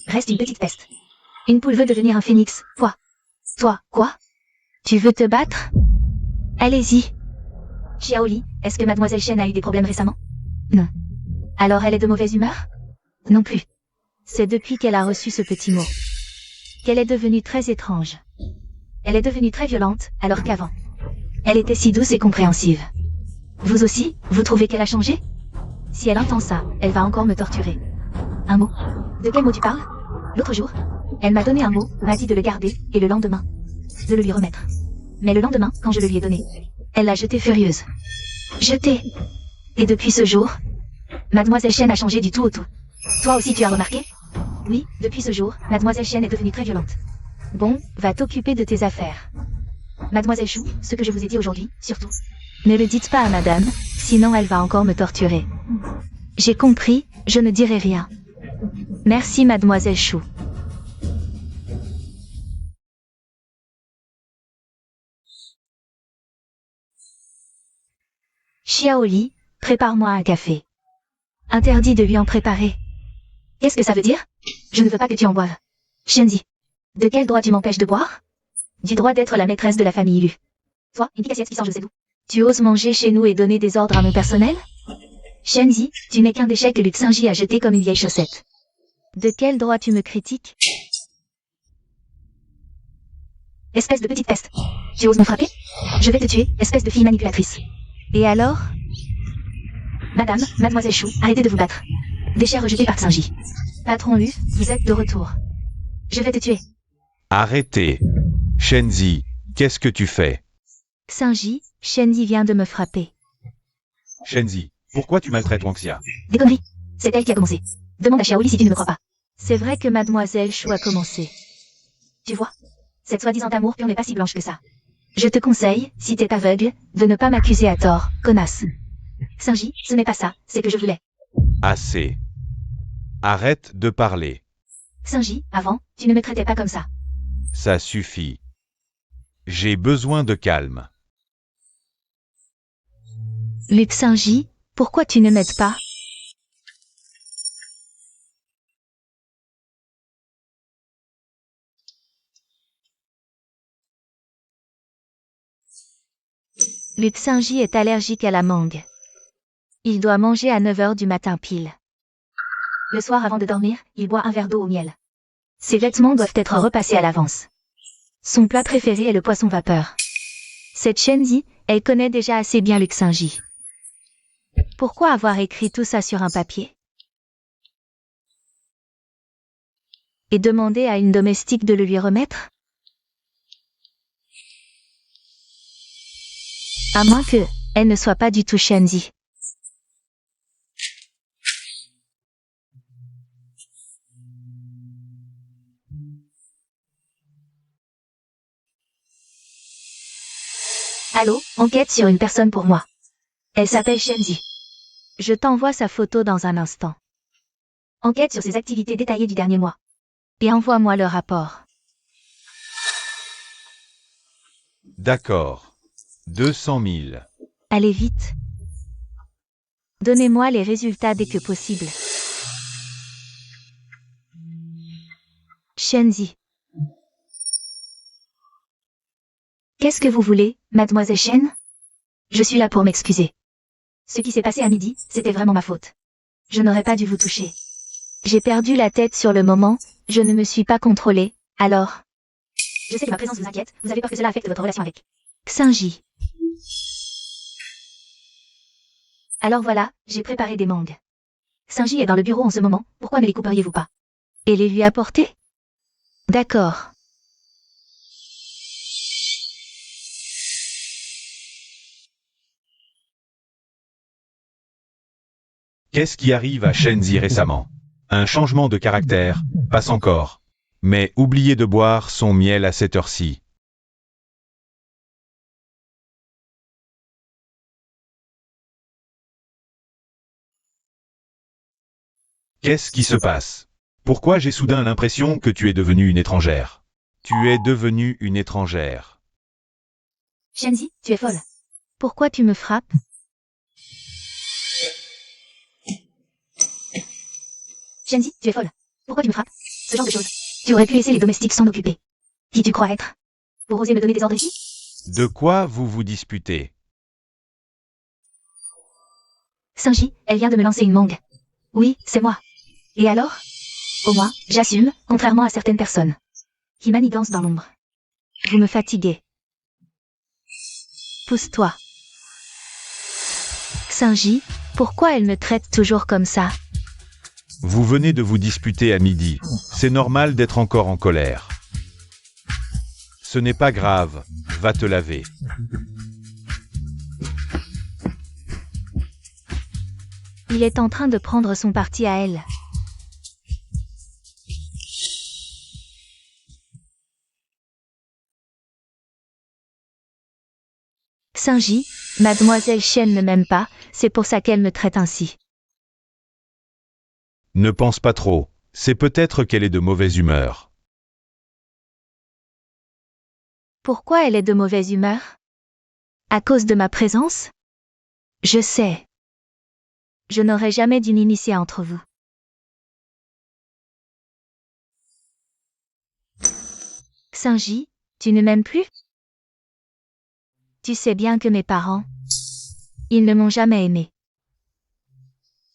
Reste une petite peste. Une poule veut devenir un phénix. Toi, quoi? Tu veux te battre? Allez-y. Xiaoli, est-ce que mademoiselle Chen a eu des problèmes récemment? Non. Alors elle est de mauvaise humeur? Non plus. C'est depuis qu'elle a reçu ce petit mot qu'elle est devenue très étrange. Elle est devenue très violente, alors qu'avant, elle était si douce et compréhensive. Vous aussi, vous trouvez qu'elle a changé? Si elle entend ça, elle va encore me torturer. Un mot? De quel mot tu parles? L'autre jour, elle m'a donné un mot, m'a dit de le garder, et le lendemain, de le lui remettre. Mais le lendemain, quand je le lui ai donné, elle l'a jeté furieuse. Jeté. Et depuis ce jour, mademoiselle Chen a changé du tout au tout. Toi aussi tu as remarqué? Oui, depuis ce jour, mademoiselle Chen est devenue très violente. Bon, va t'occuper de tes affaires. Mademoiselle Chou, ce que je vous ai dit aujourd'hui, surtout. Ne le dites pas à madame, sinon elle va encore me torturer. J'ai compris, je ne dirai rien. Merci mademoiselle Chou. Xiaoli, prépare-moi un café. Interdit de lui en préparer. Qu'est-ce que ça veut dire? Je ne veux pas que tu en boives. Shenzi, de quel droit tu m'empêches de boire? Du droit d'être la maîtresse de la famille Lu. Toi, une petite assiette qui sort je sais d'où. Tu oses manger chez nous et donner des ordres à mon personnel? Shenzi, tu n'es qu'un déchet que Luc Sinji a jeté comme une vieille chaussette. De quel droit tu me critiques? Espèce de petite peste. Tu oses me frapper? Je vais te tuer, espèce de fille manipulatrice. Et alors? Madame, mademoiselle Chou, arrêtez de vous battre. Déchet rejeté par Sinji. Patron Lu, vous êtes de retour. Je vais te tuer. Arrêtez. Shenzi, qu'est-ce que tu fais? Sinji, Shenzi vient de me frapper. Shenzi, pourquoi tu maltraites Wanxia? Des conneries. C'est elle qui a commencé. Demande à Xiaoli si tu ne me crois pas. C'est vrai que mademoiselle Chou a commencé. Tu vois, cette soi-disant amour pur n'est pas si blanche que ça. Je te conseille, si t'es aveugle, de ne pas m'accuser à tort, connasse. Sinji, ce n'est pas ça, c'est que je voulais. Assez. Arrête de parler. Sinji, avant, tu ne me traitais pas comme ça. Ça suffit. J'ai besoin de calme. Luc Sinji, pourquoi tu ne m'aides pas? Luc Sinji est allergique à la mangue. Il doit manger à 9h du matin pile. Le soir avant de dormir, il boit un verre d'eau au miel. Ses vêtements doivent être repassés à l'avance. Son plat préféré est le poisson vapeur. Cette Shenzi, elle connaît déjà assez bien Luc Sinji. Pourquoi avoir écrit tout ça sur un papier? Et demander à une domestique de le lui remettre? À moins que, elle ne soit pas du tout Shenzi. Allô, enquête sur une personne pour moi. Elle s'appelle Shenzi. Je t'envoie sa photo dans un instant. Enquête sur ses activités détaillées du dernier mois. Et envoie-moi le rapport. D'accord. 200 000. Allez vite. Donnez-moi les résultats dès que possible. Shenzi. Qu'est-ce que vous voulez, mademoiselle Shen? Je suis là pour m'excuser. Ce qui s'est passé à midi, c'était vraiment ma faute. Je n'aurais pas dû vous toucher. J'ai perdu la tête sur le moment, je ne me suis pas contrôlée, alors... Je sais que ma présence vous inquiète, vous avez peur que cela affecte votre relation avec Sinji. Alors voilà, j'ai préparé des mangues. Sinji est dans le bureau en ce moment, pourquoi ne les couperiez-vous pas? Et les lui apporter? D'accord. Qu'est-ce qui arrive à Shenzi récemment? Un changement de caractère, passe encore. Mais oubliez de boire son miel à cette heure-ci. Qu'est-ce qui se passe? Pourquoi j'ai soudain l'impression que tu es devenue une étrangère? Tu es devenue une étrangère. Shenzi, tu es folle. Pourquoi tu me frappes? Shenzi, tu es folle. Pourquoi tu me frappes? Ce genre de choses. Tu aurais pu laisser les domestiques s'en occuper. Qui tu crois être? Pour oser me donner des ordres ici? De quoi vous vous disputez? Sinji, elle vient de me lancer une mangue. Oui, c'est moi. Et alors? Au moins, j'assume, contrairement à certaines personnes. Qui manigancent dans l'ombre. Vous me fatiguez. Pousse-toi. Sinji, pourquoi elle me traite toujours comme ça? Vous venez de vous disputer à midi. C'est normal d'être encore en colère. Ce n'est pas grave, va te laver. Il est en train de prendre son parti à elle. Saint-J, mademoiselle Chen ne m'aime pas, c'est pour ça qu'elle me traite ainsi. Ne pense pas trop, c'est peut-être qu'elle est de mauvaise humeur. Pourquoi elle est de mauvaise humeur? À cause de ma présence? Je sais. Je n'aurais jamais dû m'initier entre vous. Saint-J, tu ne m'aimes plus? Tu sais bien que mes parents, ils ne m'ont jamais aimé.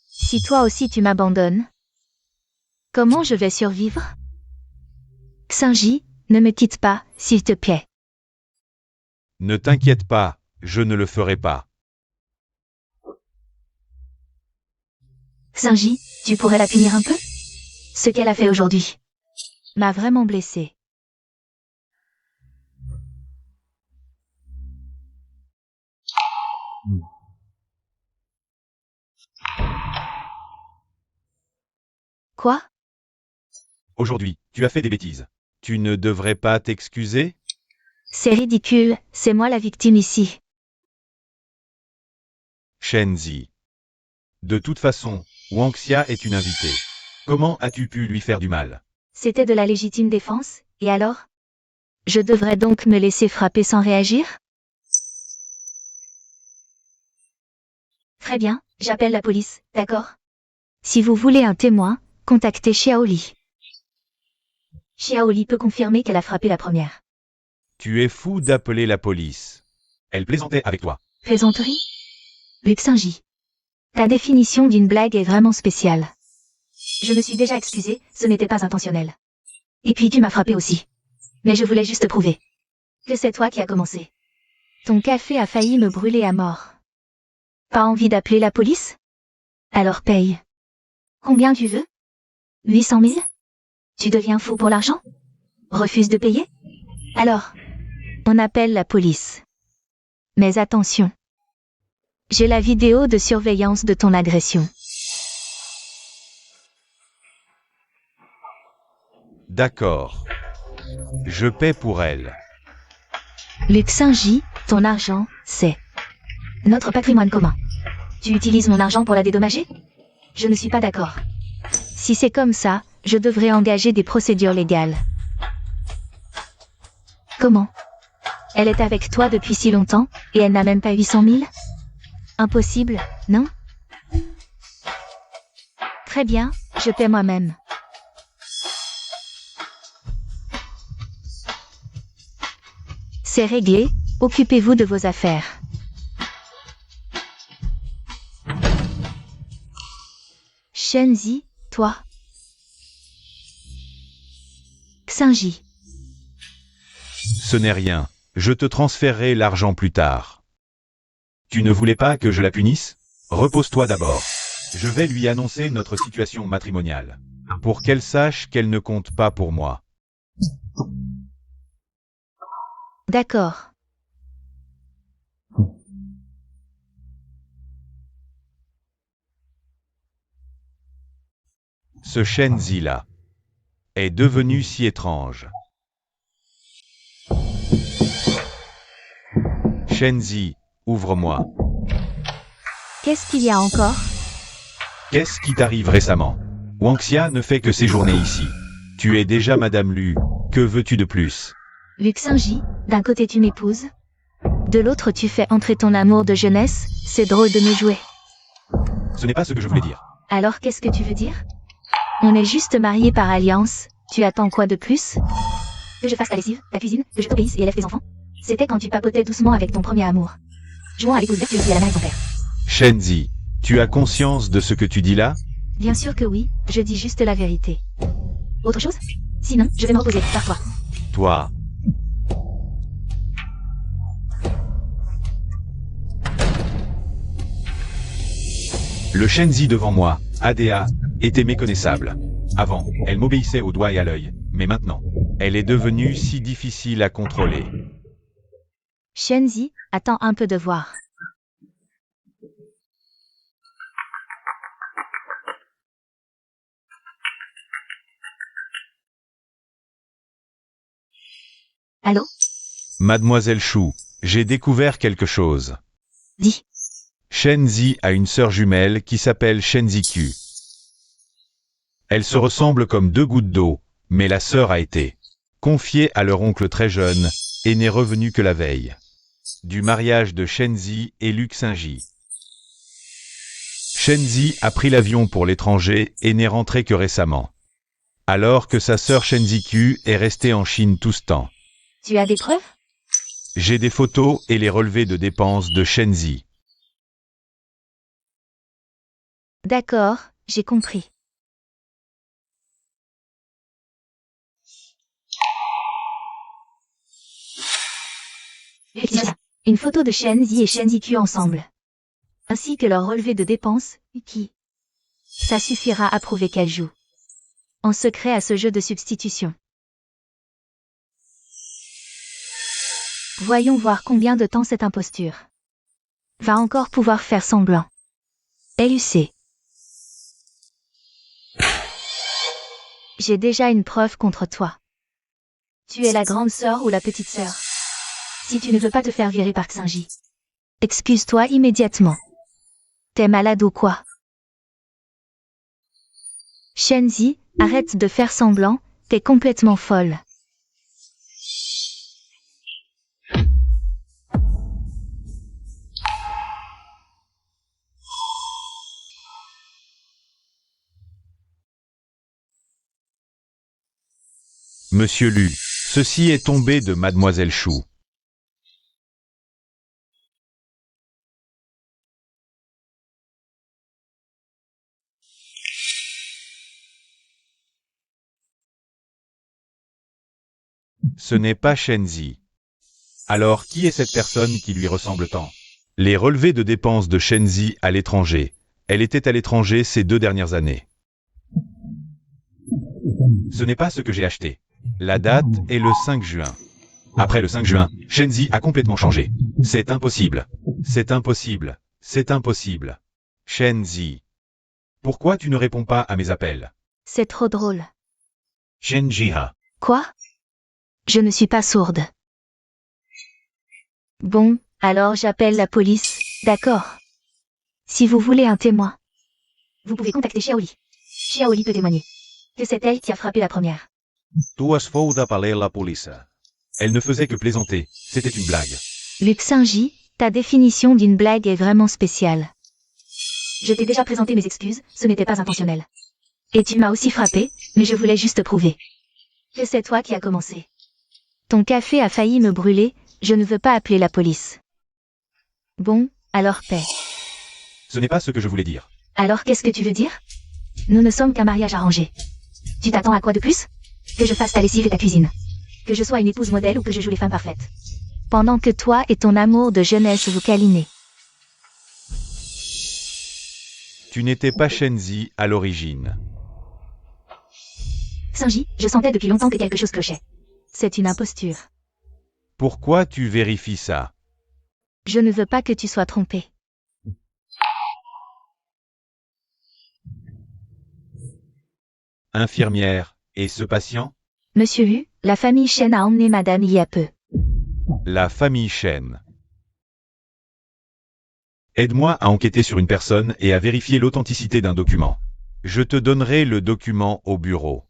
Si toi aussi tu m'abandonnes, comment je vais survivre? Saint-J, ne me quitte pas, s'il te plaît. Ne t'inquiète pas, je ne le ferai pas. Saint-J, tu pourrais la punir un peu? Ce qu'elle a fait aujourd'hui m'a vraiment blessée. Quoi? Aujourd'hui, tu as fait des bêtises. Tu ne devrais pas t'excuser? C'est ridicule, c'est moi la victime ici. Shenzi. De toute façon, Wang Xia est une invitée. Comment as-tu pu lui faire du mal? C'était de la légitime défense, et alors? Je devrais donc me laisser frapper sans réagir? Très bien, j'appelle la police, d'accord? Si vous voulez un témoin, contactez Xiaoli. Xiaoli peut confirmer qu'elle a frappé la première. Tu es fou d'appeler la police. Elle plaisantait avec toi. Plaisanterie? Luc Saint-J. Ta définition d'une blague est vraiment spéciale. Je me suis déjà excusée, ce n'était pas intentionnel. Et puis tu m'as frappé aussi. Mais je voulais juste prouver que c'est toi qui as commencé. Ton café a failli me brûler à mort. Pas envie d'appeler la police? Alors paye. Combien tu veux? 800 000? Tu deviens fou pour l'argent? Refuse de payer? Alors, on appelle la police. Mais attention. J'ai la vidéo de surveillance de ton agression. D'accord. Je paie pour elle. Luc Saint-J, ton argent, c'est notre patrimoine commun. Tu utilises mon argent pour la dédommager? Je ne suis pas d'accord. Si c'est comme ça, je devrais engager des procédures légales. Comment? Elle est avec toi depuis si longtemps, et elle n'a même pas 800 000? Impossible, non? Très bien, je paie moi-même. C'est réglé, occupez-vous de vos affaires. Shenzi, toi. Saint-J. Ce n'est rien. Je te transférerai l'argent plus tard. Tu ne voulais pas que je la punisse? Repose-toi d'abord. Je vais lui annoncer notre situation matrimoniale. Pour qu'elle sache qu'elle ne compte pas pour moi. D'accord. Ce Shenzi-là est devenu si étrange. Shenzi, ouvre-moi. Qu'est-ce qu'il y a encore? Qu'est-ce qui t'arrive récemment? Wang Xia ne fait que séjourner ici. Tu es déjà Madame Lu. Que veux-tu de plus? Luc Saint-J, d'un côté tu m'épouses, de l'autre tu fais entrer ton amour de jeunesse, c'est drôle de me jouer. Ce n'est pas ce que je voulais dire. Alors qu'est-ce que tu veux dire? On est juste mariés par alliance, tu attends quoi de plus? Que je fasse ta lessive, ta cuisine, que je t'obéisse et élève tes enfants? C'était quand tu papotais doucement avec ton premier amour. Jouant à l'épouse vertueuse et à la mère de ton père. Shenzi, tu as conscience de ce que tu dis là? Bien sûr que oui, je dis juste la vérité. Autre chose? Sinon, je vais me reposer, par toi. Toi. Le Shenzi devant moi, ADA, était méconnaissable. Avant, elle m'obéissait au doigt et à l'œil, mais maintenant, elle est devenue si difficile à contrôler. Shenzi, attends un peu de voir. Allô? Mademoiselle Chou, J'ai découvert quelque chose. Dis. Shenzi a une sœur jumelle qui s'appelle Shenzi-Q. Elles se ressemblent comme deux gouttes d'eau, mais la sœur a été confiée à leur oncle très jeune et n'est revenue que la veille du mariage de Shenzi et Luxinji. Shenzi a pris l'avion pour l'étranger et n'est rentré que récemment, alors que sa sœur Shenzi-Q est restée en Chine tout ce temps. Tu as des preuves? J'ai des photos et les relevés de dépenses de Shenzi. D'accord, j'ai compris. Une photo de Shenzi et Shenzi-Q ensemble. Ainsi que leur relevé de dépenses, qui. Ça suffira à prouver qu'elle joue en secret à ce jeu de substitution. Voyons voir combien de temps cette imposture va encore pouvoir faire semblant. LUC. J'ai déjà une preuve contre toi. Tu es la grande sœur ou la petite sœur. Si tu ne veux pas te faire virer par Xinji, excuse-toi immédiatement. T'es malade ou quoi? Shenzi, arrête de faire semblant, t'es complètement folle. Monsieur Lu, ceci est tombé de Mademoiselle Chou. Ce n'est pas Shenzi. Alors qui est cette personne qui lui ressemble tant? Les relevés de dépenses de Shenzi à l'étranger. Elle était à l'étranger ces 2 dernières années. Ce n'est pas ce que j'ai acheté. La date est le 5 juin. Après le 5 juin, Shenzi a complètement changé. C'est impossible. C'est impossible. C'est impossible. Shenzi. Pourquoi tu ne réponds pas à mes appels? C'est trop drôle. Shenji-ha. Quoi? Je ne suis pas sourde. Bon, alors j'appelle la police, d'accord. Si vous voulez un témoin, vous pouvez contacter Xiaoli. Xiaoli peut témoigner. Que c'est elle qui a frappé la première. Tu as fou d'appeler la police. Elle ne faisait que plaisanter. C'était une blague. Luxinji, ta définition d'une blague est vraiment spéciale. Je t'ai déjà présenté mes excuses, ce n'était pas intentionnel. Et tu m'as aussi frappé, mais je voulais juste prouver que c'est toi qui as commencé. Ton café a failli me brûler, je ne veux pas appeler la police. Bon, alors paix. Ce n'est pas ce que je voulais dire. Alors qu'est-ce que tu veux dire? Nous ne sommes qu'un mariage arrangé. Tu t'attends à quoi de plus? Que je fasse ta lessive et ta cuisine. Que je sois une épouse modèle ou que je joue les femmes parfaites. Pendant que toi et ton amour de jeunesse vous câlinez. Tu n'étais pas Shenzi à l'origine. Xinji, je sentais depuis longtemps que quelque chose clochait. C'est une imposture. Pourquoi tu vérifies ça? Je ne veux pas que tu sois trompé. Infirmière, et ce patient? Monsieur Hu, la famille Shen a emmené madame il y a peu. La famille Shen. Aide-moi à enquêter sur une personne et à vérifier l'authenticité d'un document. Je te donnerai le document au bureau.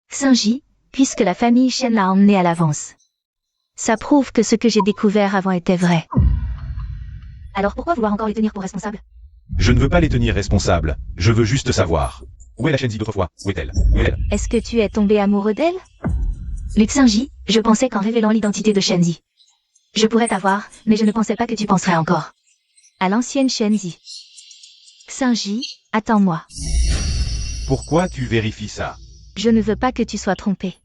Xinji, puisque la famille Shen l'a emmené à l'avance. Ça prouve que ce que j'ai découvert avant était vrai. Alors pourquoi vouloir encore les tenir pour responsables? Je ne veux pas les tenir responsables, je veux juste savoir. Où est la Shenzi d'autrefois? Où est-elle? Où est-elle? Est-ce que tu es tombé amoureux d'elle? Luxinji, je pensais qu'en révélant l'identité de Shenzi, je pourrais t'avoir, mais je ne pensais pas que tu penserais encore à l'ancienne Shenzi. Xinji, attends-moi. Pourquoi tu vérifies ça? Je ne veux pas que tu sois trompé.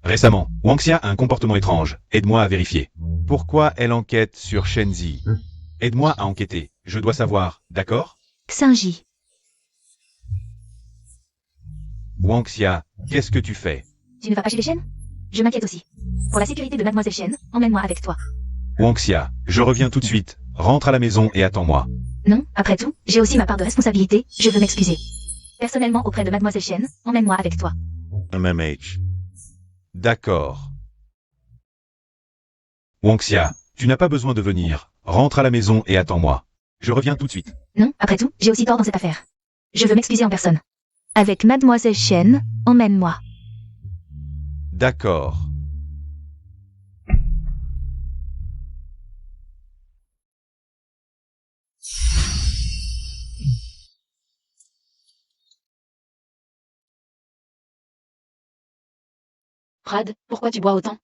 Récemment, Wangxia a un comportement étrange, aide-moi à vérifier. Pourquoi elle enquête sur Shenzi? Aide-moi à enquêter, je dois savoir, d'accord? Xinji. Wangxia, qu'est-ce que tu fais? Tu ne vas pas chez les Shen? Je m'inquiète aussi. Pour la sécurité de Mademoiselle Shen, emmène-moi avec toi. Wangxia, je reviens tout de suite. Rentre à la maison et attends-moi. Non, après tout, j'ai aussi ma part de responsabilité, je veux m'excuser. Personnellement auprès de Mademoiselle Shen, emmène-moi avec toi. MMH. D'accord. Wangxia, tu n'as pas besoin de venir. Rentre à la maison et attends-moi. Je reviens tout de suite. Non, après tout, j'ai aussi tort dans cette affaire. Je veux m'excuser en personne. Avec Mademoiselle Chen, emmène-moi. D'accord. Brad, pourquoi tu bois autant?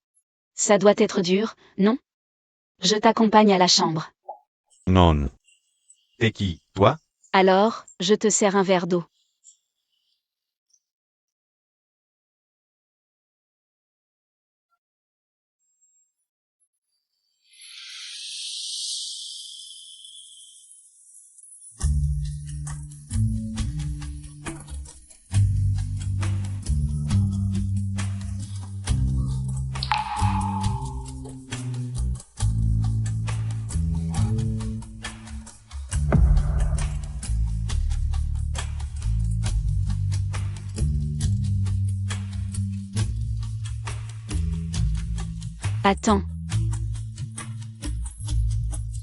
Ça doit être dur, non? Je t'accompagne à la chambre. Non. T'es qui, toi? Alors, je te sers un verre d'eau. Attends.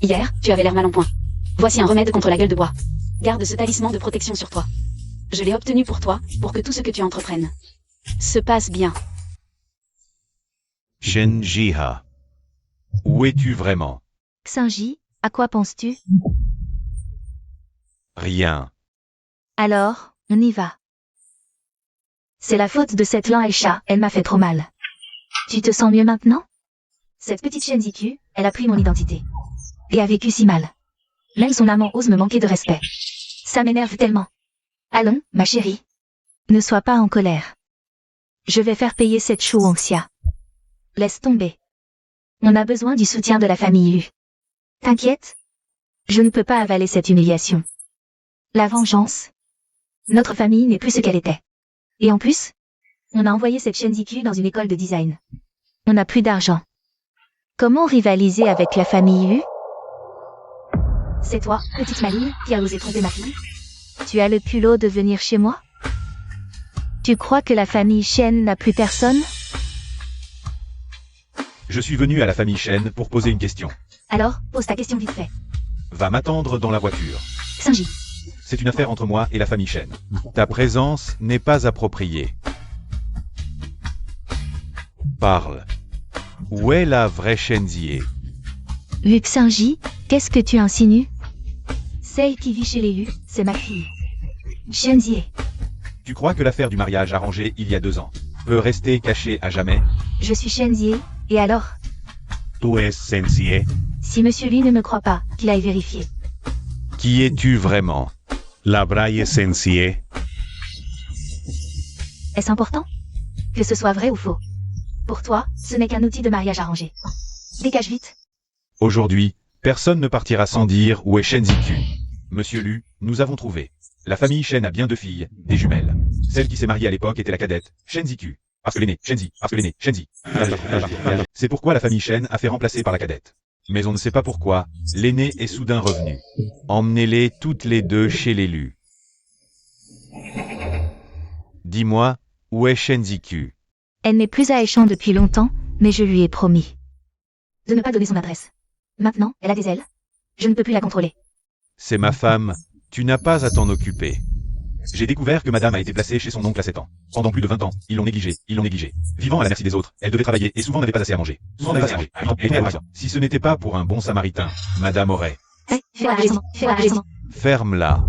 Hier, tu avais l'air mal en point. Voici un remède contre la gueule de bois. Garde ce talisman de protection sur toi. Je l'ai obtenu pour toi, pour que tout ce que tu entreprennes se passe bien. Shen Jiha. Où es-tu vraiment? Xinji, à quoi penses-tu? Rien. Alors, on y va. C'est la faute de cette Lan Aisha, elle m'a fait trop mal. Tu te sens mieux maintenant? Cette petite Shen Ziku, elle a pris mon identité. Et a vécu si mal. Même son amant ose me manquer de respect. Ça m'énerve tellement. Allons, ma chérie. Ne sois pas en colère. Je vais faire payer cette chou Wangxia. Laisse tomber. On a besoin du soutien de la famille Yu. T'inquiète? Je ne peux pas avaler cette humiliation. La vengeance. Notre famille n'est plus ce qu'elle était. Et en plus, on a envoyé cette Shen Ziku dans une école de design. On n'a plus d'argent. Comment rivaliser avec la famille Yu? C'est toi, petite maligne, qui a osé tromper ma fille? Tu as le culot de venir chez moi? Tu crois que la famille Shen n'a plus personne? Je suis venu à la famille Shen pour poser une question. Alors, pose ta question vite fait. Va m'attendre dans la voiture. Xinji. C'est une affaire entre moi et la famille Shen. Ta présence n'est pas appropriée. Parle. Où est la vraie Shen Zie? Yu Xinji, qu'est-ce que tu insinues? Celle qui vit chez les Yu, c'est ma fille. Shen Zie. Tu crois que l'affaire du mariage arrangé il y a 2 ans peut rester cachée à jamais? Je suis Shen Zie, et alors? Tu es Shen Zie? Si Monsieur Lee ne me croit pas, qu'il aille vérifier. Qui es-tu vraiment? La vraie Shen Zie? Est-ce important? Que ce soit vrai ou faux? Pour toi, ce n'est qu'un outil de mariage arrangé. Dégage vite. Aujourd'hui, personne ne partira sans dire où est Shen Ziku. Monsieur Lu, nous avons trouvé. La famille Shen a bien 2 filles, des jumelles. Celle qui s'est mariée à l'époque était la cadette, Shen Ziku. Parce que l'aînée, Shenzi, parce que l'aînée, Shenzi. C'est pourquoi la famille Shen a fait remplacer par la cadette. Mais on ne sait pas pourquoi, l'aînée est soudain revenue. Emmenez-les toutes les 2 chez les Lu. Dis-moi, où est Shen Ziku? Elle n'est plus à Échamps depuis longtemps, mais je lui ai promis de ne pas donner son adresse. Maintenant, elle a des ailes. Je ne peux plus la contrôler. C'est ma femme, tu n'as pas à t'en occuper. J'ai découvert que madame a été placée chez son oncle à 7 ans. Pendant plus de 20 ans, ils l'ont négligée. Vivant à la merci des autres, elle devait travailler et souvent n'avait pas assez à manger. Si ce n'était pas pour un bon samaritain, madame aurait... Ferme-la.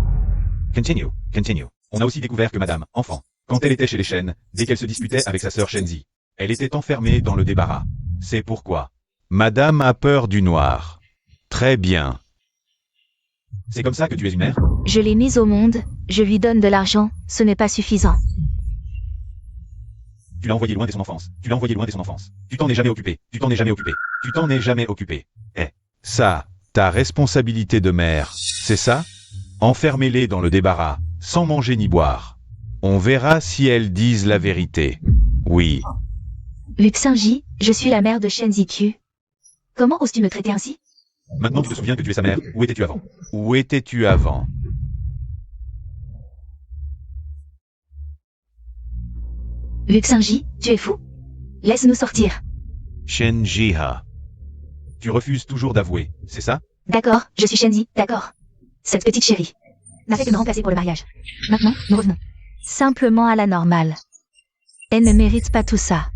Continue. On a aussi découvert que madame, enfant, quand elle était chez les Shen, dès qu'elle se disputait avec sa sœur Shenzi, elle était enfermée dans le débarras. C'est pourquoi. Madame a peur du noir. Très bien. C'est comme ça que tu es une mère? Je l'ai mise au monde, je lui donne de l'argent, ce n'est pas suffisant. Tu l'as envoyé loin dès son enfance. Tu t'en es jamais occupé. Eh, ça, ta responsabilité de mère, c'est ça? Enfermez-les dans le débarras, sans manger ni boire. On verra si elles disent la vérité. Oui. Yu Xinji, je suis la mère de Shen Ziku. Comment oses-tu me traiter ainsi? Maintenant tu te souviens que tu es sa mère, où étais-tu avant? Yu Xinji, tu es fou? Laisse-nous sortir. Shen Jiha. Tu refuses toujours d'avouer, c'est ça? D'accord, je suis Shenzi, d'accord. Cette petite chérie n'a fait que me remplacer pour le mariage. Maintenant, nous revenons. Simplement à la normale. Elle ne mérite pas tout ça.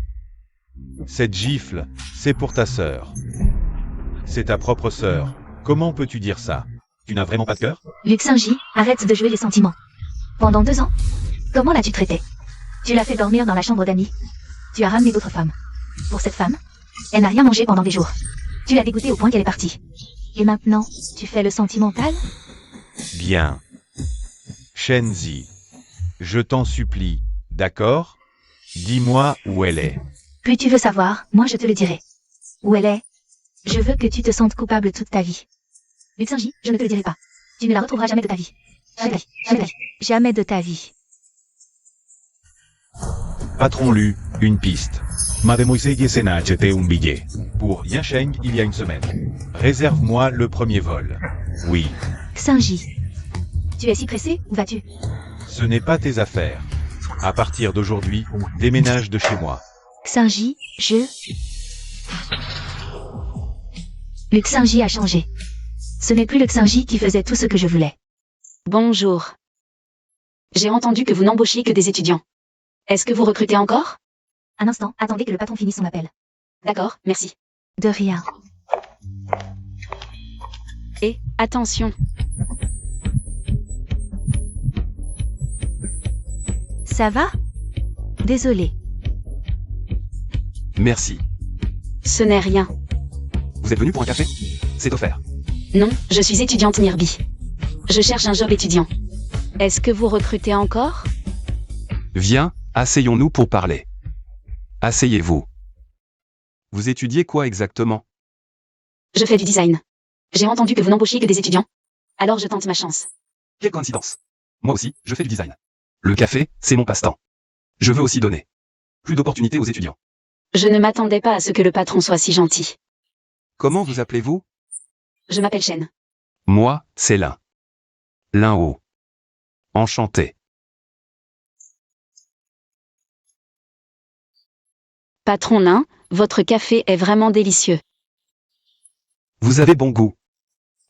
Cette gifle, c'est pour ta sœur. C'est ta propre sœur. Comment peux-tu dire ça? Tu n'as vraiment pas de cœur? Luxingi, arrête de jouer les sentiments. Pendant 2 ans, comment l'as-tu traité? Tu l'as fait dormir dans la chambre d'amis. Tu as ramené d'autres femmes. Pour cette femme, elle n'a rien mangé pendant des jours. Tu l'as dégoûtée au point qu'elle est partie. Et maintenant, tu fais le sentimental? Bien. Shenzi, je t'en supplie, d'accord? Dis-moi où elle est. Plus tu veux savoir, moi je te le dirai. Où elle est? Je veux que tu te sentes coupable toute ta vie. Luxingi, je ne te le dirai pas. Tu ne la retrouveras jamais de ta vie. Jamais de ta vie. Jamais de ta vie. Jamais de ta vie. Patron Lu, une piste. Mademoiselle Yesena a acheté un billet. Pour Yasheng il y a une semaine. Réserve-moi le premier vol. Oui. Xingi. Tu es si pressé, où vas-tu? Ce n'est pas tes affaires. À partir d'aujourd'hui, déménage de chez moi. Xingi, Le Xingi a changé. Ce n'est plus le Xingi qui faisait tout ce que je voulais. Bonjour. J'ai entendu que vous n'embauchiez que des étudiants. Est-ce que vous recrutez encore? Un instant, attendez que le patron finisse son appel. D'accord, merci. De rien. Et, attention. Ça va? Désolé. Merci. Ce n'est rien. Vous êtes venu pour un café? C'est offert. Non, je suis étudiante Nirbi. Je cherche un job étudiant. Est-ce que vous recrutez encore? Viens, asseyons-nous pour parler. Asseyez-vous. Vous étudiez quoi exactement? Je fais du design. J'ai entendu que vous n'embauchiez que des étudiants. Alors je tente ma chance. Quelle coïncidence. Moi aussi, je fais du design. Le café, c'est mon passe-temps. Je veux aussi donner. Plus d'opportunités aux étudiants. Je ne m'attendais pas à ce que le patron soit si gentil. Comment vous appelez-vous? Je m'appelle Shen. Moi, c'est Lin. Lin Ho. Enchanté. Patron Lin, votre café est vraiment délicieux. Vous avez bon goût.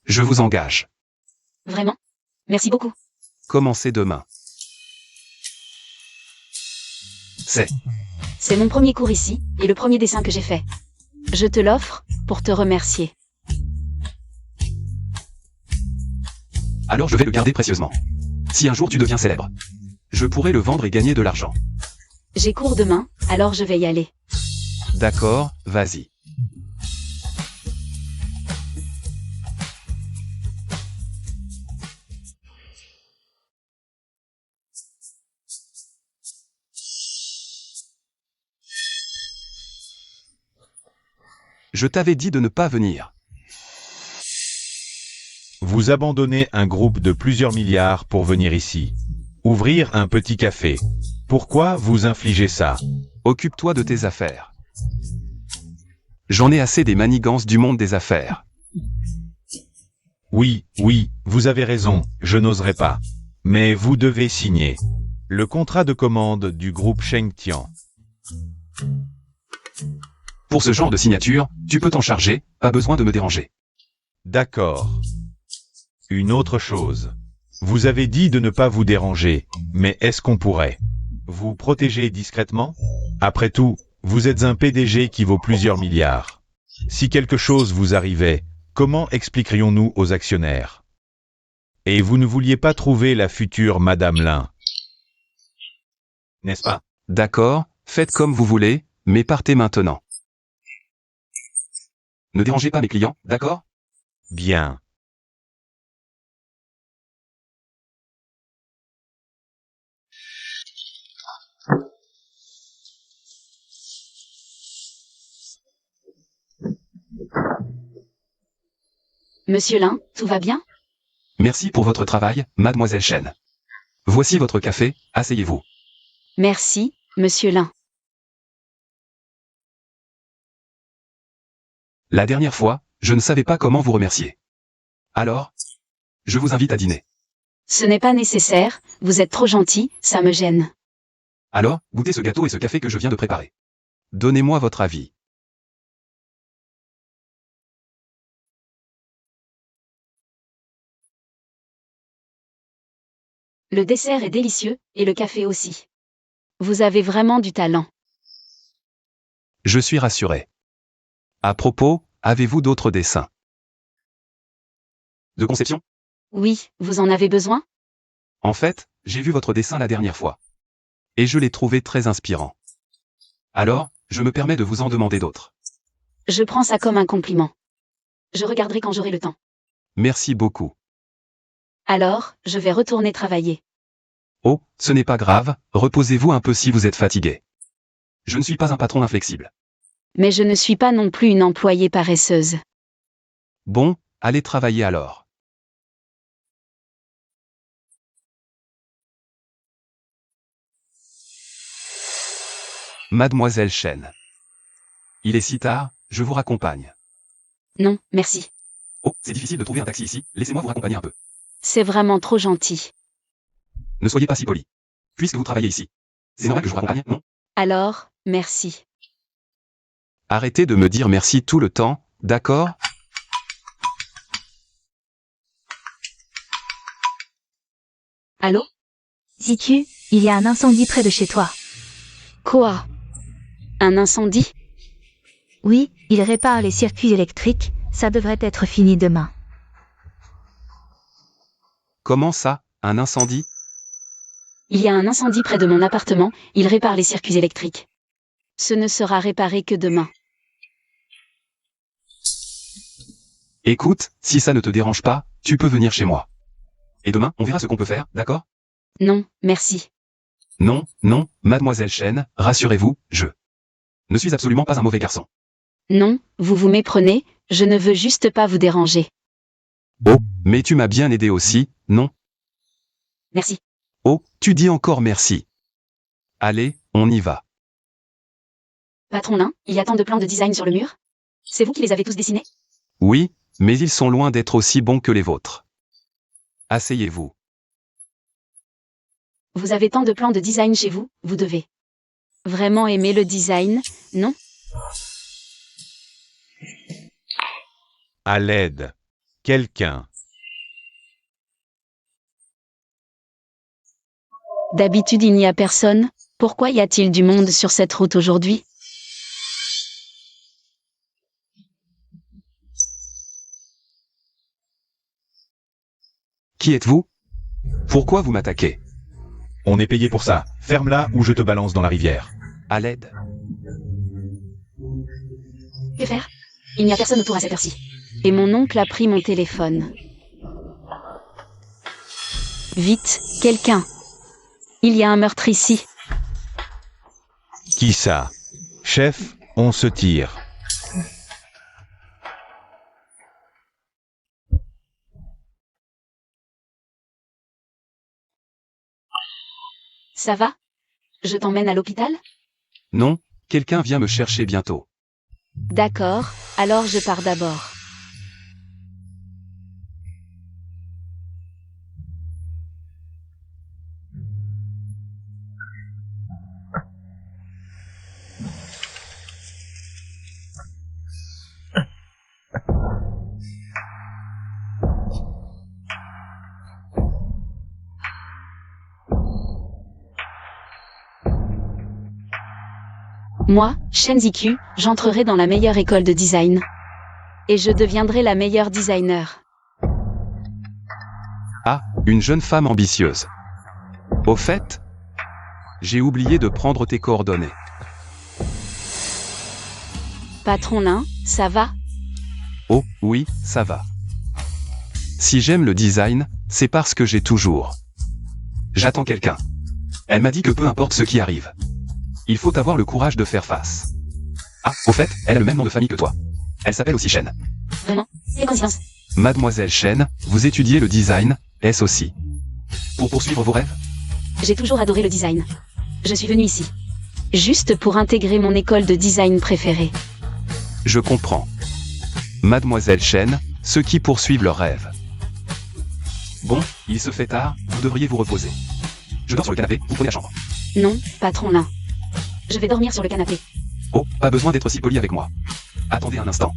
Je vous engage. Vraiment? Merci beaucoup. Commencez demain. C'est mon premier cours ici, et le premier dessin que j'ai fait. Je te l'offre, pour te remercier. Alors je vais le garder précieusement. Si un jour tu deviens célèbre, je pourrai le vendre et gagner de l'argent. J'ai cours demain, alors je vais y aller. D'accord, vas-y. Je t'avais dit de ne pas venir. Vous abandonnez un groupe de plusieurs milliards pour venir ici. Ouvrir un petit café. Pourquoi vous infligez ça? Occupe-toi de tes affaires. J'en ai assez des manigances du monde des affaires. Oui, vous avez raison, je n'oserais pas. Mais vous devez signer le contrat de commande du groupe Shengtian. Pour ce genre de signature, tu peux t'en charger, pas besoin de me déranger. D'accord. Une autre chose. Vous avez dit de ne pas vous déranger, mais est-ce qu'on pourrait vous protéger discrètement? Après tout, vous êtes un PDG qui vaut plusieurs milliards. Si quelque chose vous arrivait, comment expliquerions-nous aux actionnaires? Et vous ne vouliez pas trouver la future Madame Lin, n'est-ce pas? D'accord, faites comme vous voulez, mais partez maintenant. Ne dérangez pas mes clients, d'accord? Bien. Monsieur Lin, tout va bien? Merci pour votre travail, mademoiselle Chen. Voici votre café, asseyez-vous. Merci, monsieur Lin. La dernière fois, je ne savais pas comment vous remercier. Alors, je vous invite à dîner. Ce n'est pas nécessaire, vous êtes trop gentil, ça me gêne. Alors, goûtez ce gâteau et ce café que je viens de préparer. Donnez-moi votre avis. Le dessert est délicieux, et le café aussi. Vous avez vraiment du talent. Je suis rassuré. À propos, avez-vous d'autres dessins? De conception? Oui, vous en avez besoin? En fait, j'ai vu votre dessin la dernière fois. Et je l'ai trouvé très inspirant. Alors, je me permets de vous en demander d'autres. Je prends ça comme un compliment. Je regarderai quand j'aurai le temps. Merci beaucoup. Alors, je vais retourner travailler. Oh, ce n'est pas grave, reposez-vous un peu si vous êtes fatigué. Je ne suis pas un patron inflexible. Mais je ne suis pas non plus une employée paresseuse. Bon, allez travailler alors. Mademoiselle Chen. Il est si tard, je vous raccompagne. Non, merci. Oh, c'est difficile de trouver un taxi ici, laissez-moi vous raccompagner un peu. C'est vraiment trop gentil. Ne soyez pas si poli. Puisque vous travaillez ici. C'est normal que je vous raccompagne, non? Alors, merci. Arrêtez de me dire merci tout le temps, d'accord? Allô? Ziku, il y a un incendie près de chez toi. Quoi? Un incendie? Oui, il répare les circuits électriques, ça devrait être fini demain. Comment ça, un incendie? Il y a un incendie près de mon appartement, il répare les circuits électriques. Ce ne sera réparé que demain. Écoute, si ça ne te dérange pas, tu peux venir chez moi. Et demain, on verra ce qu'on peut faire, d'accord? Non, merci. Non, non, mademoiselle Chen, rassurez-vous, je ne suis absolument pas un mauvais garçon. Non, vous vous méprenez, je ne veux juste pas vous déranger. Oh, mais tu m'as bien aidé aussi, non? Merci. Oh, tu dis encore merci. Allez, on y va. Patron Lin, il y a tant de plans de design sur le mur? C'est vous qui les avez tous dessinés? Oui, mais ils sont loin d'être aussi bons que les vôtres. Asseyez-vous. Vous avez tant de plans de design chez vous, vous devez vraiment aimer le design, non? À l'aide. Quelqu'un. D'habitude il n'y a personne, pourquoi y a-t-il du monde sur cette route aujourd'hui? Qui êtes-vous? Pourquoi vous m'attaquez? On est payé pour ça. Ferme-la ou je te balance dans la rivière. À l'aide. Que faire? Il n'y a personne autour à cette heure-ci. Et mon oncle a pris mon téléphone. Vite, quelqu'un. Il y a un meurtre ici. Qui ça? Chef, on se tire. Ça va? Je t'emmène à l'hôpital? Non, quelqu'un vient me chercher bientôt. D'accord, alors je pars d'abord. Moi, Chen Ziku, j'entrerai dans la meilleure école de design. Et je deviendrai la meilleure designer. Ah, une jeune femme ambitieuse. Au fait, j'ai oublié de prendre tes coordonnées. Patron Lin, ça va? Oh, oui, ça va. Si j'aime le design, c'est parce que j'ai toujours. J'attends quelqu'un. Elle m'a dit que peu importe ce qui arrive, il faut avoir le courage de faire face. Ah, au fait, elle a le même nom de famille que toi. Elle s'appelle aussi Chen. Vraiment? C'est coïncidence. Mademoiselle Chen, vous étudiez le design, est-ce aussi pour poursuivre vos rêves? J'ai toujours adoré le design. Je suis venue ici. Juste pour intégrer mon école de design préférée. Je comprends. Mademoiselle Chen, ceux qui poursuivent leurs rêves. Bon, il se fait tard, vous devriez vous reposer. Je dors sur le canapé, vous prenez la chambre. Non, patron Lin. Je vais dormir sur le canapé. Oh, pas besoin d'être si poli avec moi. Attendez un instant.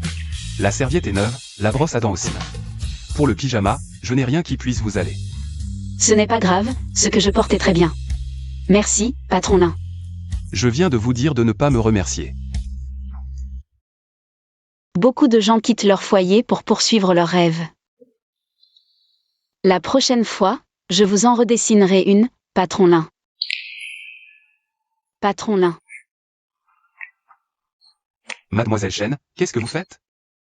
La serviette est neuve, la brosse à dents aussi. Pour le pyjama, je n'ai rien qui puisse vous aller. Ce n'est pas grave, ce que je porte est très bien. Merci, patron nain. Je viens de vous dire de ne pas me remercier. Beaucoup de gens quittent leur foyer pour poursuivre leurs rêves. La prochaine fois, je vous en redessinerai une, patron nain. Patron nain. Mademoiselle Chen, qu'est-ce que vous faites?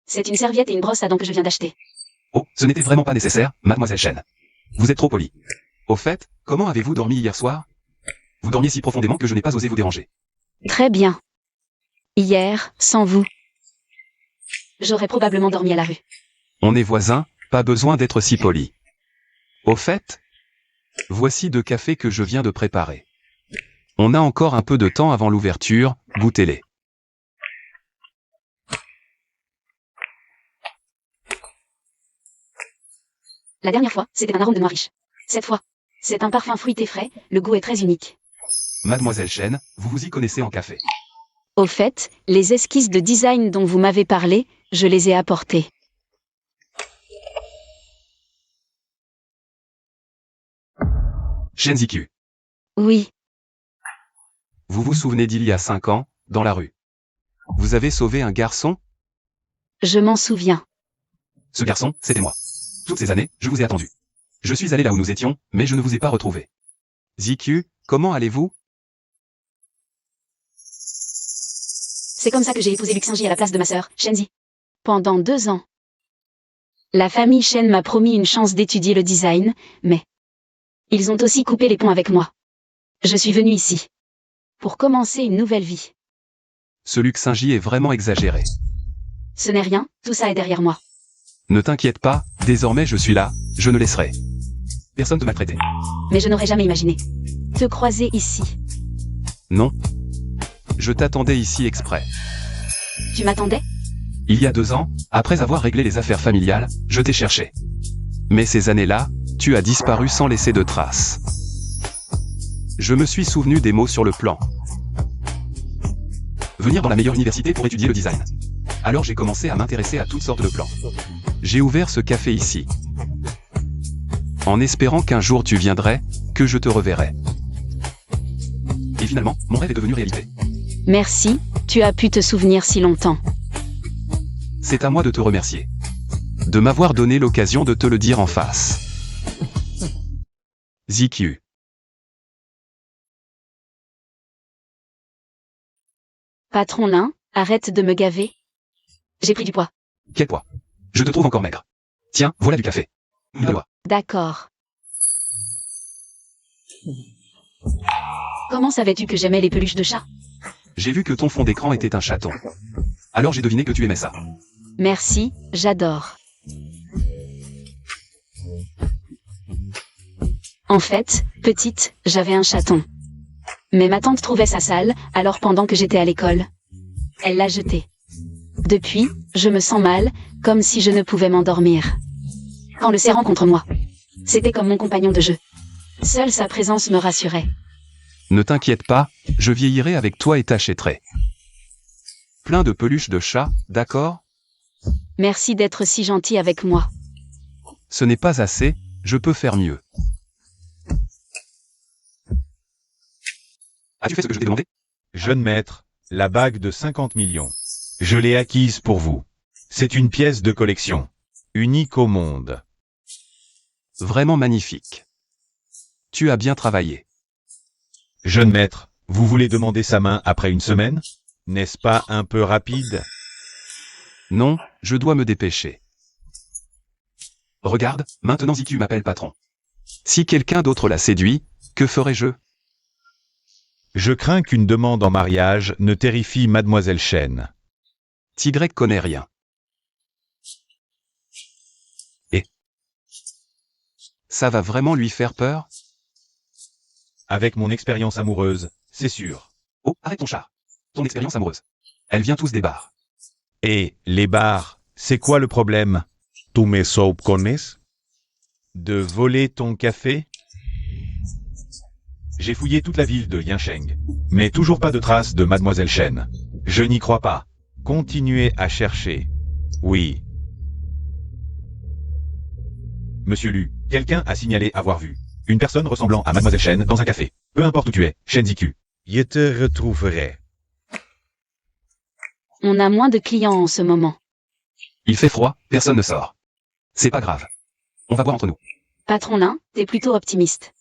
C'est une serviette et une brosse à dents que je viens d'acheter. Oh, ce n'était vraiment pas nécessaire, mademoiselle Chen. Vous êtes trop polie. Au fait, comment avez-vous dormi hier soir? Vous dormiez si profondément que je n'ai pas osé vous déranger. Très bien. Hier, sans vous, j'aurais probablement dormi à la rue. On est voisins, pas besoin d'être si poli. Au fait, voici 2 cafés que je viens de préparer. On a encore un peu de temps avant l'ouverture, goûtez-les. La dernière fois, c'était un arôme de noix riche. Cette fois, c'est un parfum fruité frais, le goût est très unique. Mademoiselle Chen, vous vous y connaissez en café. Au fait, les esquisses de design dont vous m'avez parlé, je les ai apportées. Chen Ziqiu, Oui, vous vous souvenez d'il y a 5 ans, dans la rue. Vous avez sauvé un garçon? je m'en souviens. Ce garçon, c'était moi. Toutes ces années, je vous ai attendu. Je suis allé là où nous étions, mais je ne vous ai pas retrouvé. Ziqiu, comment allez-vous? C'est comme ça que j'ai épousé Luxinji à la place de ma sœur, Shenzi. Pendant 2 ans. La famille Shen m'a promis une chance d'étudier le design, mais ils ont aussi coupé les ponts avec moi. Je suis venue ici pour commencer une nouvelle vie. Ce Luxinji est vraiment exagéré. Ce n'est rien, tout ça est derrière moi. Ne t'inquiète pas, désormais je suis là, je ne laisserai personne te maltraiter. Mais je n'aurais jamais imaginé te croiser ici. Non. Je t'attendais ici exprès. Tu m'attendais? Il y a 2 ans, après avoir réglé les affaires familiales, je t'ai cherché. Mais ces années-là, tu as disparu sans laisser de traces. Je me suis souvenu des mots sur le plan. Venir dans la meilleure université pour étudier le design. Alors j'ai commencé à m'intéresser à toutes sortes de plans. J'ai ouvert ce café ici. En espérant qu'un jour tu viendrais, que je te reverrais. Et finalement, mon rêve est devenu réalité. Merci, tu as pu te souvenir si longtemps. C'est à moi de te remercier. De m'avoir donné l'occasion de te le dire en face. Ziqiu. Patron nain, arrête de me gaver. J'ai pris du poids. Quel poids? Je te trouve encore maigre. Tiens, voilà du café. Bois. D'accord. Comment savais-tu que j'aimais les peluches de chat? J'ai vu que ton fond d'écran était un chaton. Alors j'ai deviné que tu aimais ça. Merci, j'adore. En fait, petite, j'avais un chaton. Mais ma tante trouvait ça sale, alors pendant que j'étais à l'école, elle l'a jeté. Depuis, je me sens mal, comme si je ne pouvais m'endormir. En le serrant contre moi. C'était comme mon compagnon de jeu. Seule sa présence me rassurait. Ne t'inquiète pas, je vieillirai avec toi et t'achèterai plein de peluches de chat, d'accord? Merci d'être si gentil avec moi. Ce n'est pas assez, je peux faire mieux. As-tu fait ce que je t'ai demandé? Jeune maître, la bague de 50 millions. Je l'ai acquise pour vous. C'est une pièce de collection. Unique au monde. Vraiment magnifique. Tu as bien travaillé. Jeune maître, vous voulez demander sa main après une semaine? N'est-ce pas un peu rapide? Non, je dois me dépêcher. Regarde, maintenant Ziqiu m'appelle patron. Si quelqu'un d'autre la séduit, que ferais-je? Je crains qu'une demande en mariage ne terrifie Mademoiselle Chen. Tigrec connaît rien. Et ça va vraiment lui faire peur? Avec mon expérience amoureuse, c'est sûr. Oh, arrête ton chat. Ton expérience amoureuse. Elle vient tous des bars. Et les bars, c'est quoi le problème? ¿Tú me soupçonnes? De voler ton café? J'ai fouillé toute la ville de Yincheng, mais toujours pas de traces de Mademoiselle Chen. Je n'y crois pas. Continuez à chercher. Oui. Monsieur Lu, quelqu'un a signalé avoir vu Une personne ressemblant à Mademoiselle Shen dans un café. Peu importe où tu es, Shen Ziku. Je te retrouverai. On a moins de clients en ce moment. Il fait froid, personne ne sort. C'est pas grave. On va boire entre nous. Patron Lin, t'es plutôt optimiste.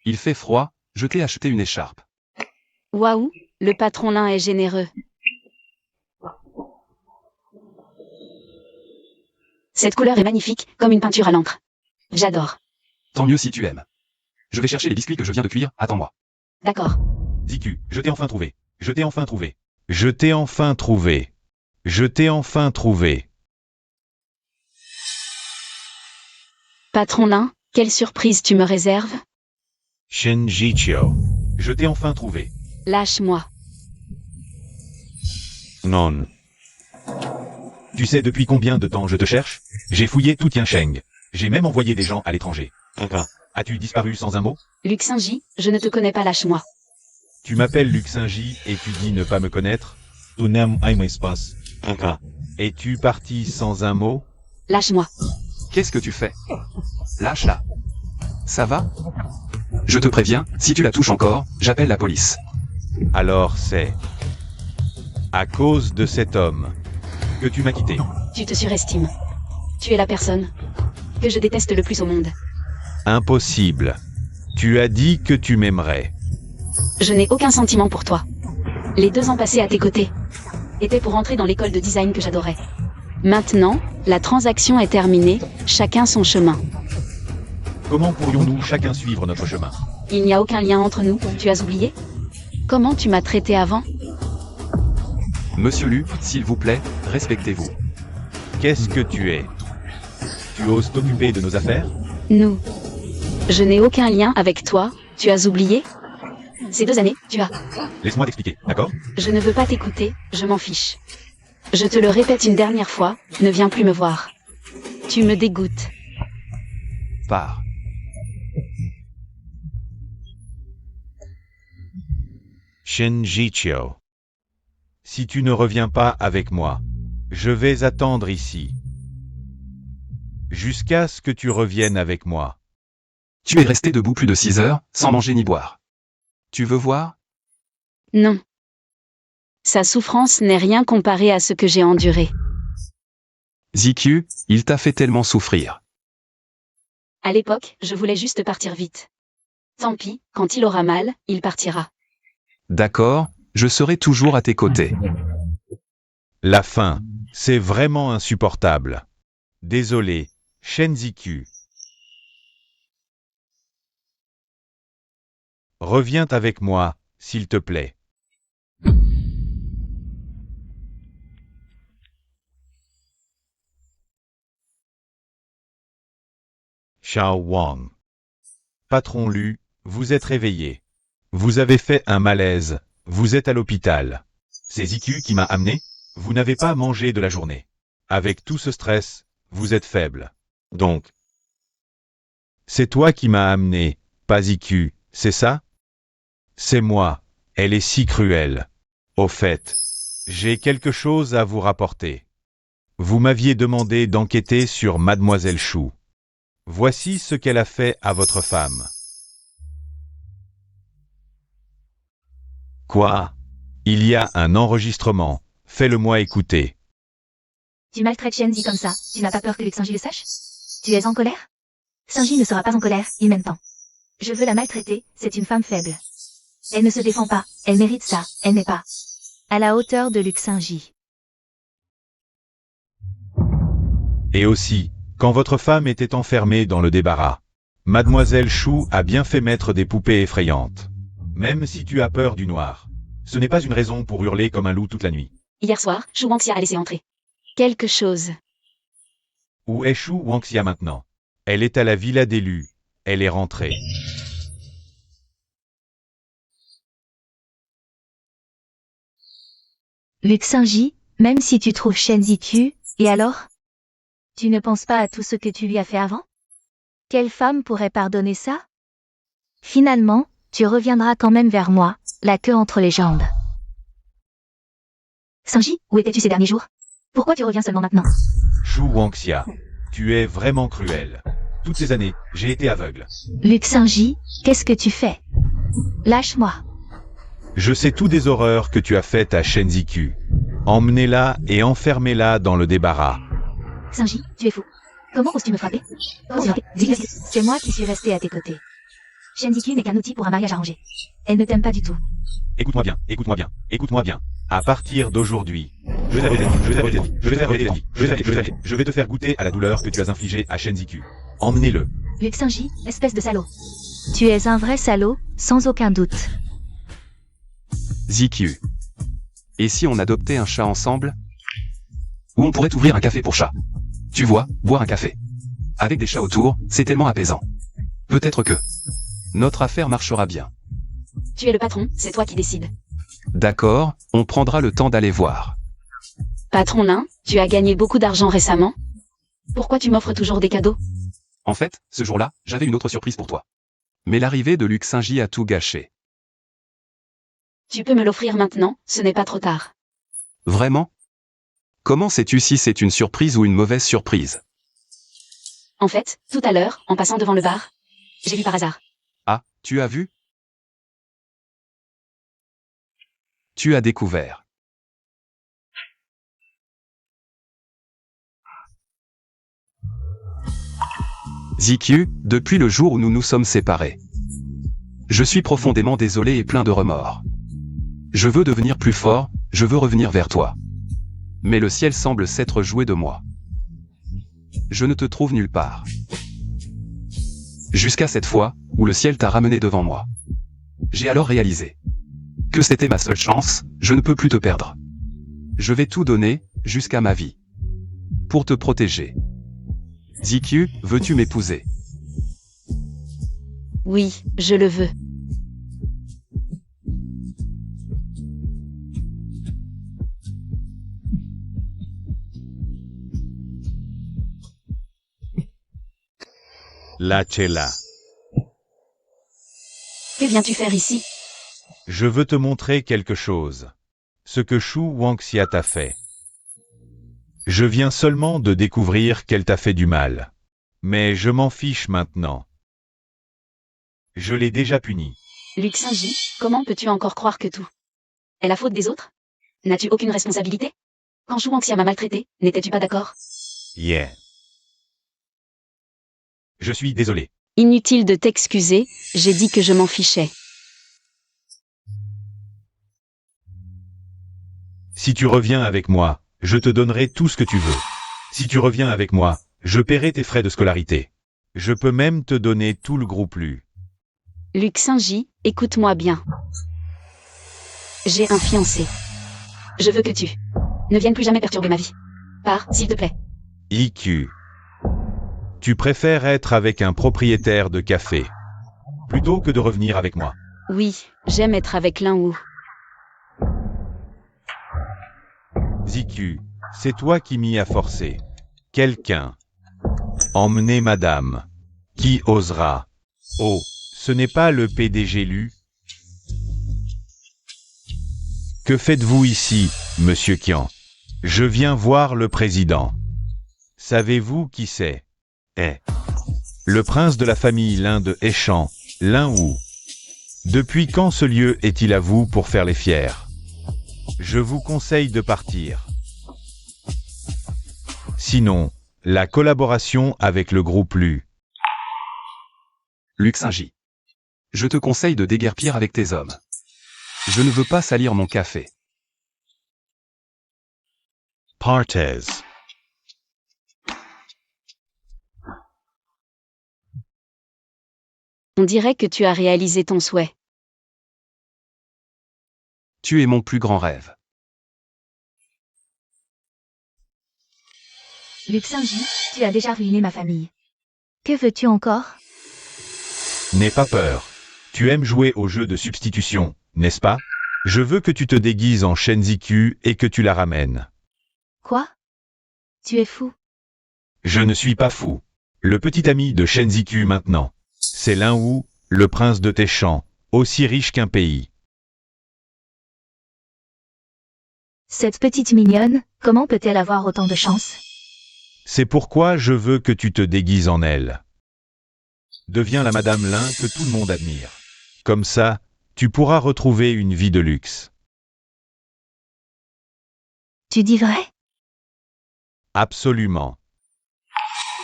Il fait froid, je t'ai acheté une écharpe. Waouh, le patron Lin est généreux. Cette couleur est magnifique, comme une peinture à l'encre. J'adore. Tant mieux si tu aimes. Je vais chercher les biscuits que je viens de cuire, attends-moi. D'accord. Ziku, je t'ai enfin trouvé. Je t'ai enfin trouvé. Je t'ai enfin trouvé. Je t'ai enfin trouvé. Patron Lin, quelle surprise tu me réserves? Shinjichio. Je t'ai enfin trouvé. Lâche-moi. Non. Tu sais depuis combien de temps je te cherche? J'ai fouillé tout Tiansheng. J'ai même envoyé des gens à l'étranger. As-tu disparu sans un mot? Luc Saint-Gy, je ne te connais pas, lâche-moi. Tu m'appelles Luc Saint-Gy et tu dis ne pas me connaître? Es-tu parti sans un mot? Lâche-moi. Qu'est-ce que tu fais? Lâche-la. Ça va? Je te préviens, si tu la touches encore, j'appelle la police. Alors c'est à cause de cet homme Que tu m'as quitté. Tu te surestimes. Tu es la personne que je déteste le plus au monde. impossible. Tu as dit que tu m'aimerais. Je n'ai aucun sentiment pour toi. Les 2 ans passés à tes côtés étaient pour entrer dans l'école de design que j'adorais. Maintenant, la transaction est terminée, chacun son chemin. Comment pourrions-nous chacun suivre notre chemin? Il n'y a aucun lien entre nous, tu as oublié? Comment tu m'as traité avant? Monsieur Lu, s'il vous plaît, respectez-vous. Qu'est-ce que tu es? Tu oses t'occuper de nos affaires? Nous. Je n'ai aucun lien avec toi, tu as oublié? Ces 2 années, tu as... Laisse-moi t'expliquer, d'accord? Je ne veux pas t'écouter, je m'en fiche. Je te le répète une dernière fois, ne viens plus me voir. Tu me dégoûtes. Pars. Shinjichio. Si tu ne reviens pas avec moi, je vais attendre ici. Jusqu'à ce que tu reviennes avec moi. Tu es resté debout plus de 6 heures, sans manger ni boire. Tu veux voir? Non. Sa souffrance n'est rien comparé à ce que j'ai enduré. Ziku, il t'a fait tellement souffrir. À l'époque, je voulais juste partir vite. Tant pis, quand il aura mal, il partira. D'accord, je serai toujours à tes côtés. La fin, c'est vraiment insupportable. Désolé, Shenziku. Reviens avec moi, s'il te plaît. Xiao Wang. Patron Lu, vous êtes réveillé. Vous avez fait un malaise, vous êtes à l'hôpital. C'est Ziku qui m'a amené? Vous n'avez pas mangé de la journée. Avec tout ce stress, vous êtes faible. Donc, c'est toi qui m'as amené, pas Ziku, c'est ça? C'est moi, elle est si cruelle. Au fait, j'ai quelque chose à vous rapporter. Vous m'aviez demandé d'enquêter sur Mademoiselle Shu. Voici ce qu'elle a fait à votre femme. Quoi? Il y a un enregistrement. Fais-le-moi écouter. Tu maltraites Shenzi comme ça, tu n'as pas peur que Luc Saint-Gy le sache? Tu es en colère? Saint-Gy ne sera pas en colère, il m'aime tant. Je veux la maltraiter, c'est une femme faible. Elle ne se défend pas, elle mérite ça, elle n'est pas à la hauteur de Luc Saint-Gy. Et aussi, quand votre femme était enfermée dans le débarras, Mademoiselle Shu a bien fait mettre des poupées effrayantes. Même si tu as peur du noir. Ce n'est pas une raison pour hurler comme un loup toute la nuit. Hier soir, Shu Wangxia a laissé entrer quelque chose. Où est Shu Wangxia maintenant? Elle est à la villa d'Elu. Elle est rentrée. Luc Saint-Gy, même si tu trouves Shenzi tu, et alors? Tu ne penses pas à tout ce que tu lui as fait avant? Quelle femme pourrait pardonner ça? Finalement, tu reviendras quand même vers moi, la queue entre les jambes. Saint-Gy, où étais-tu ces derniers jours? Pourquoi tu reviens seulement maintenant? Shu Wangxia, tu es vraiment cruel. Toutes ces années, j'ai été aveugle. Luc Saint-J, qu'est-ce que tu fais? Lâche-moi. Je sais tout des horreurs que tu as faites à Shenziku. Emmenez-la et enfermez-la dans le débarras. Saint-J, tu es fou. Comment oses-tu me frapper? C'est moi qui suis resté à tes côtés. Shenziku n'est qu'un outil pour un mariage arrangé. Elle ne t'aime pas du tout. Écoute-moi bien, écoute-moi bien, écoute-moi bien. À partir d'aujourd'hui, Je vais te faire goûter à la douleur que tu as infligée à Shenziku. Emmenez-le. Luc Saint-J, espèce de salaud. Tu es un vrai salaud, sans aucun doute. ZQ. Et si on adoptait un chat ensemble? Ou on pourrait ouvrir un café pour chat. Tu vois, boire un café. Avec des chats autour, c'est tellement apaisant. Peut-être que notre affaire marchera bien. Tu es le patron, c'est toi qui décides. D'accord, on prendra le temps d'aller voir. Patron nain, tu as gagné beaucoup d'argent récemment. Pourquoi tu m'offres toujours des cadeaux? En fait, ce jour-là, j'avais une autre surprise pour toi. Mais l'arrivée de Luc Saint-J a tout gâché. Tu peux me l'offrir maintenant, ce n'est pas trop tard. Vraiment? Comment sais-tu si c'est une surprise ou une mauvaise surprise? En fait, tout à l'heure, en passant devant le bar, j'ai vu par hasard. Ah, tu as vu? Tu as découvert. ZQ, depuis le jour où nous nous sommes séparés. Je suis profondément désolé et plein de remords. Je veux devenir plus fort, je veux revenir vers toi. Mais le ciel semble s'être joué de moi. Je ne te trouve nulle part. Jusqu'à cette fois, où le ciel t'a ramené devant moi. J'ai alors réalisé que c'était ma seule chance, je ne peux plus te perdre. Je vais tout donner, jusqu'à ma vie. Pour te protéger. ZQ, veux-tu m'épouser? Oui, je le veux. lâchez-la. Que viens-tu faire ici? Je veux te montrer quelque chose. Ce que Shu Wangxia t'a fait. Je viens seulement de découvrir qu'elle t'a fait du mal. Mais je m'en fiche maintenant. Je l'ai déjà punie. Luc Saint-J, comment peux-tu encore croire que tout est la faute des autres? N'as-tu aucune responsabilité? Quand Shu Wangxia m'a maltraité, n'étais-tu pas d'accord? Yeah. Je suis désolé. Inutile de t'excuser, j'ai dit que je m'en fichais. Si tu reviens avec moi, je te donnerai tout ce que tu veux. Si tu reviens avec moi, je paierai tes frais de scolarité. Je peux même te donner tout le groupe Lu. Luc Saint-J, écoute-moi bien. J'ai un fiancé. Je veux que tu ne viennes plus jamais perturber ma vie. Pars, s'il te plaît. IQ. Tu préfères être avec un propriétaire de café. Plutôt que de revenir avec moi. Oui, j'aime être avec l'un ou... ZQ, c'est toi qui m'y as forcé. Quelqu'un. Emmenez madame. Qui osera? Oh, ce n'est pas le PDG Lu. Que faites-vous ici, monsieur Qian? Je viens voir le président. Savez-vous qui c'est? Le prince de la famille Lin de Heishan, Lin Wu. Depuis quand ce lieu est-il à vous pour faire les fiers? Je vous conseille de partir. Sinon, la collaboration avec le groupe Lu. Luc Saint-J. Je te conseille de déguerpir avec tes hommes. Je ne veux pas salir mon café. Partez. On dirait que tu as réalisé ton souhait. Tu es mon plus grand rêve. Luc Saint-J, tu as déjà ruiné ma famille. Que veux-tu encore? N'aie pas peur. Tu aimes jouer au jeu de substitution, n'est-ce pas? Je veux que tu te déguises en Shenziku et que tu la ramènes. Quoi? Tu es fou. Je ne suis pas fou. Le petit ami de Shenziku maintenant. C'est Lin Wu, le prince de Taishan, aussi riche qu'un pays. Cette petite mignonne, comment peut-elle avoir autant de chance? C'est pourquoi je veux que tu te déguises en elle. Deviens la Madame Lin que tout le monde admire. Comme ça, tu pourras retrouver une vie de luxe. Tu dis vrai? Absolument.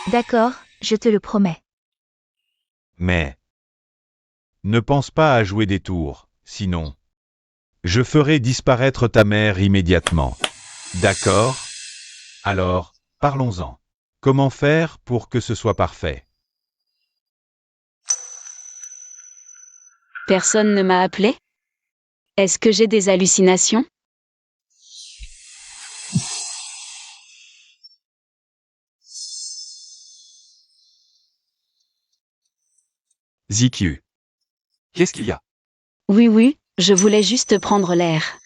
D'accord, je te le promets. Mais ne pense pas à jouer des tours, sinon je ferai disparaître ta mère immédiatement. D'accord? Alors, parlons-en. Comment faire pour que ce soit parfait? Personne ne m'a appelé? Est-ce que j'ai des hallucinations? ZQ. Qu'est-ce qu'il y a? Oui, je voulais juste prendre l'air.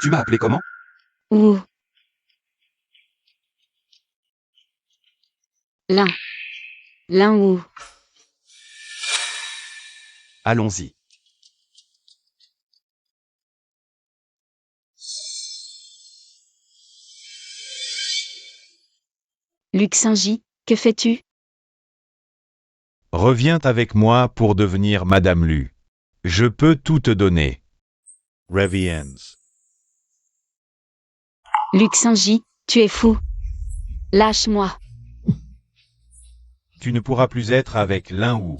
Tu m'as appelé comment? Ou... L'un ou... Allons-y. Luc Saint-Gy, que fais-tu? Reviens avec moi pour devenir Madame Lu. Je peux tout te donner. Reviens. Luc Saint-Gy, tu es fou. Lâche-moi. Tu ne pourras plus être avec l'un ou.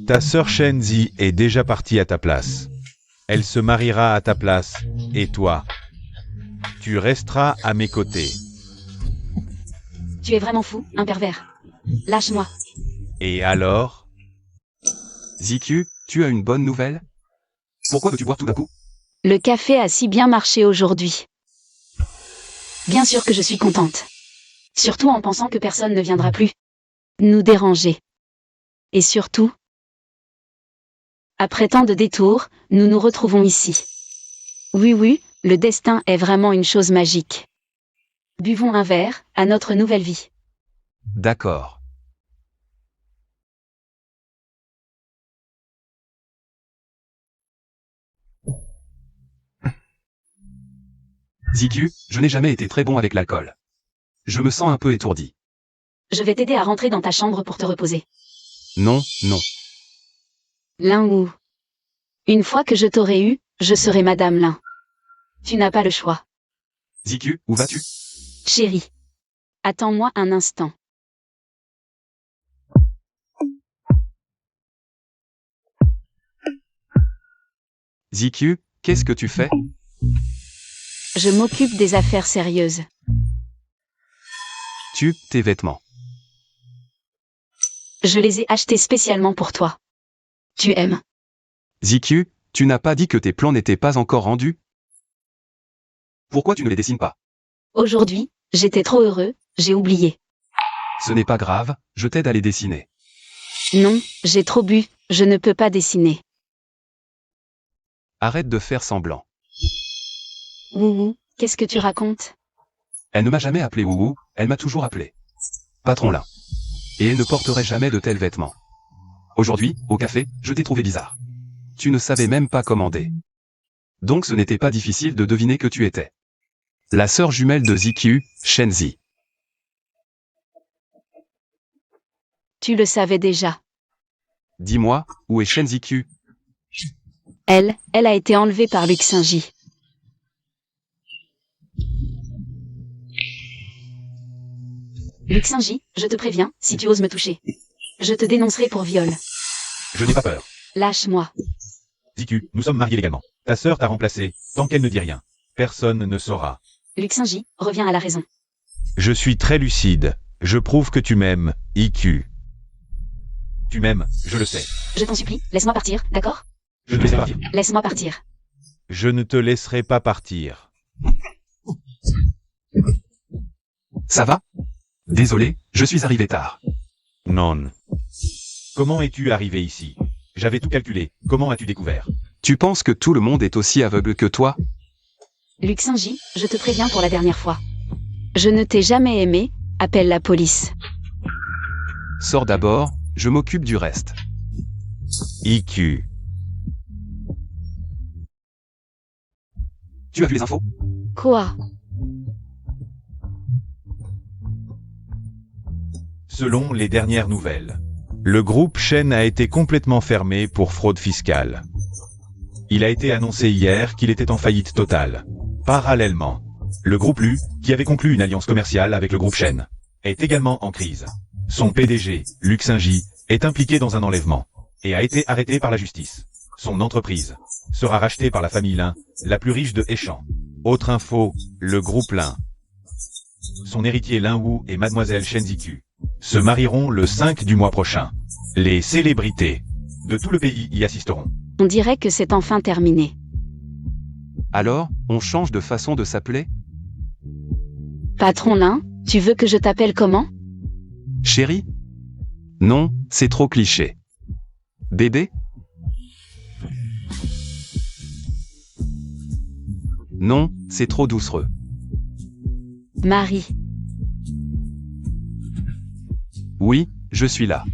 Ta sœur Shenzi est déjà partie à ta place. Elle se mariera à ta place, et toi, tu resteras à mes côtés. Tu es vraiment fou, un pervers. Lâche-moi. Et alors? ZQ, tu as une bonne nouvelle? Pourquoi veux-tu boire tout d'un coup? Le café a si bien marché aujourd'hui. Bien sûr que je suis contente. Surtout en pensant que personne ne viendra plus nous déranger. Et surtout, après tant de détours, nous nous retrouvons ici. Oui, le destin est vraiment une chose magique. Buvons un verre à notre nouvelle vie. D'accord. ZQ, je n'ai jamais été très bon avec l'alcool. Je me sens un peu étourdi. Je vais t'aider à rentrer dans ta chambre pour te reposer. Non. L'un ou... Une fois que je t'aurai eu, je serai Madame Lin. Tu n'as pas le choix. ZQ, où vas-tu? Chérie. Attends-moi un instant. ZQ, qu'est-ce que tu fais? Je m'occupe des affaires sérieuses. Tes vêtements. Je les ai achetés spécialement pour toi. Tu aimes. ZQ, tu n'as pas dit que tes plans n'étaient pas encore rendus? Pourquoi tu ne les dessines pas? Aujourd'hui, j'étais trop heureux, j'ai oublié. Ce n'est pas grave, je t'aide à les dessiner. Non, j'ai trop bu, je ne peux pas dessiner. Arrête de faire semblant. Ouhou, qu'est-ce que tu racontes? Elle ne m'a jamais appelé Ouhou, elle m'a toujours appelé Patron Lin. Et elle ne porterait jamais de tels vêtements. Aujourd'hui, au café, je t'ai trouvé bizarre. Tu ne savais même pas commander. Donc ce n'était pas difficile de deviner que tu étais la sœur jumelle de ZQ, Shenzi. Tu le savais déjà. Dis-moi, où est Shenzi Q? Elle a été enlevée par Luc Saint-Gy. Luc Saint-Gy, je te préviens, si tu oses me toucher, je te dénoncerai pour viol. Je n'ai pas peur. Lâche-moi. ZQ, nous sommes mariés légalement. Ta sœur t'a remplacé, tant qu'elle ne dit rien. Personne ne saura. Luc Saint-Gy, reviens à la raison. Je suis très lucide. Je prouve que tu m'aimes, IQ. Tu m'aimes, je le sais. Je t'en supplie, laisse-moi partir, d'accord? Je te laisserai partir. Laisse-moi partir. Je ne te laisserai pas partir. Ça va? Désolé, je suis arrivé tard. Non. Comment es-tu arrivé ici? J'avais tout calculé. Comment as-tu découvert? Tu penses que tout le monde est aussi aveugle que toi? Luc Saint-Gy, je te préviens pour la dernière fois. Je ne t'ai jamais aimé, appelle la police. Sors d'abord, je m'occupe du reste. IQ. Tu as vu les infos? Quoi? Selon les dernières nouvelles, Le groupe Shen a été complètement fermé pour fraude fiscale. Il a été annoncé hier qu'il était en faillite totale. Parallèlement, le groupe Lu, qui avait conclu une alliance commerciale avec le groupe Shen, est également en crise. Son PDG, Luc Saint-Gy, est impliqué dans un enlèvement et a été arrêté par la justice. Son entreprise sera rachetée par la famille Lin, la plus riche de Échamps. Autre info, le groupe Lin. Son héritier Lin Wu et mademoiselle Shen Ziqu se marieront le 5 du mois prochain. Les célébrités de tout le pays y assisteront. On dirait que c'est enfin terminé. Alors, on change de façon de s'appeler? Patron Lin, tu veux que je t'appelle comment? Chérie? Non, c'est trop cliché. Bébé? Non, c'est trop doucereux. Marie. Oui, je suis là.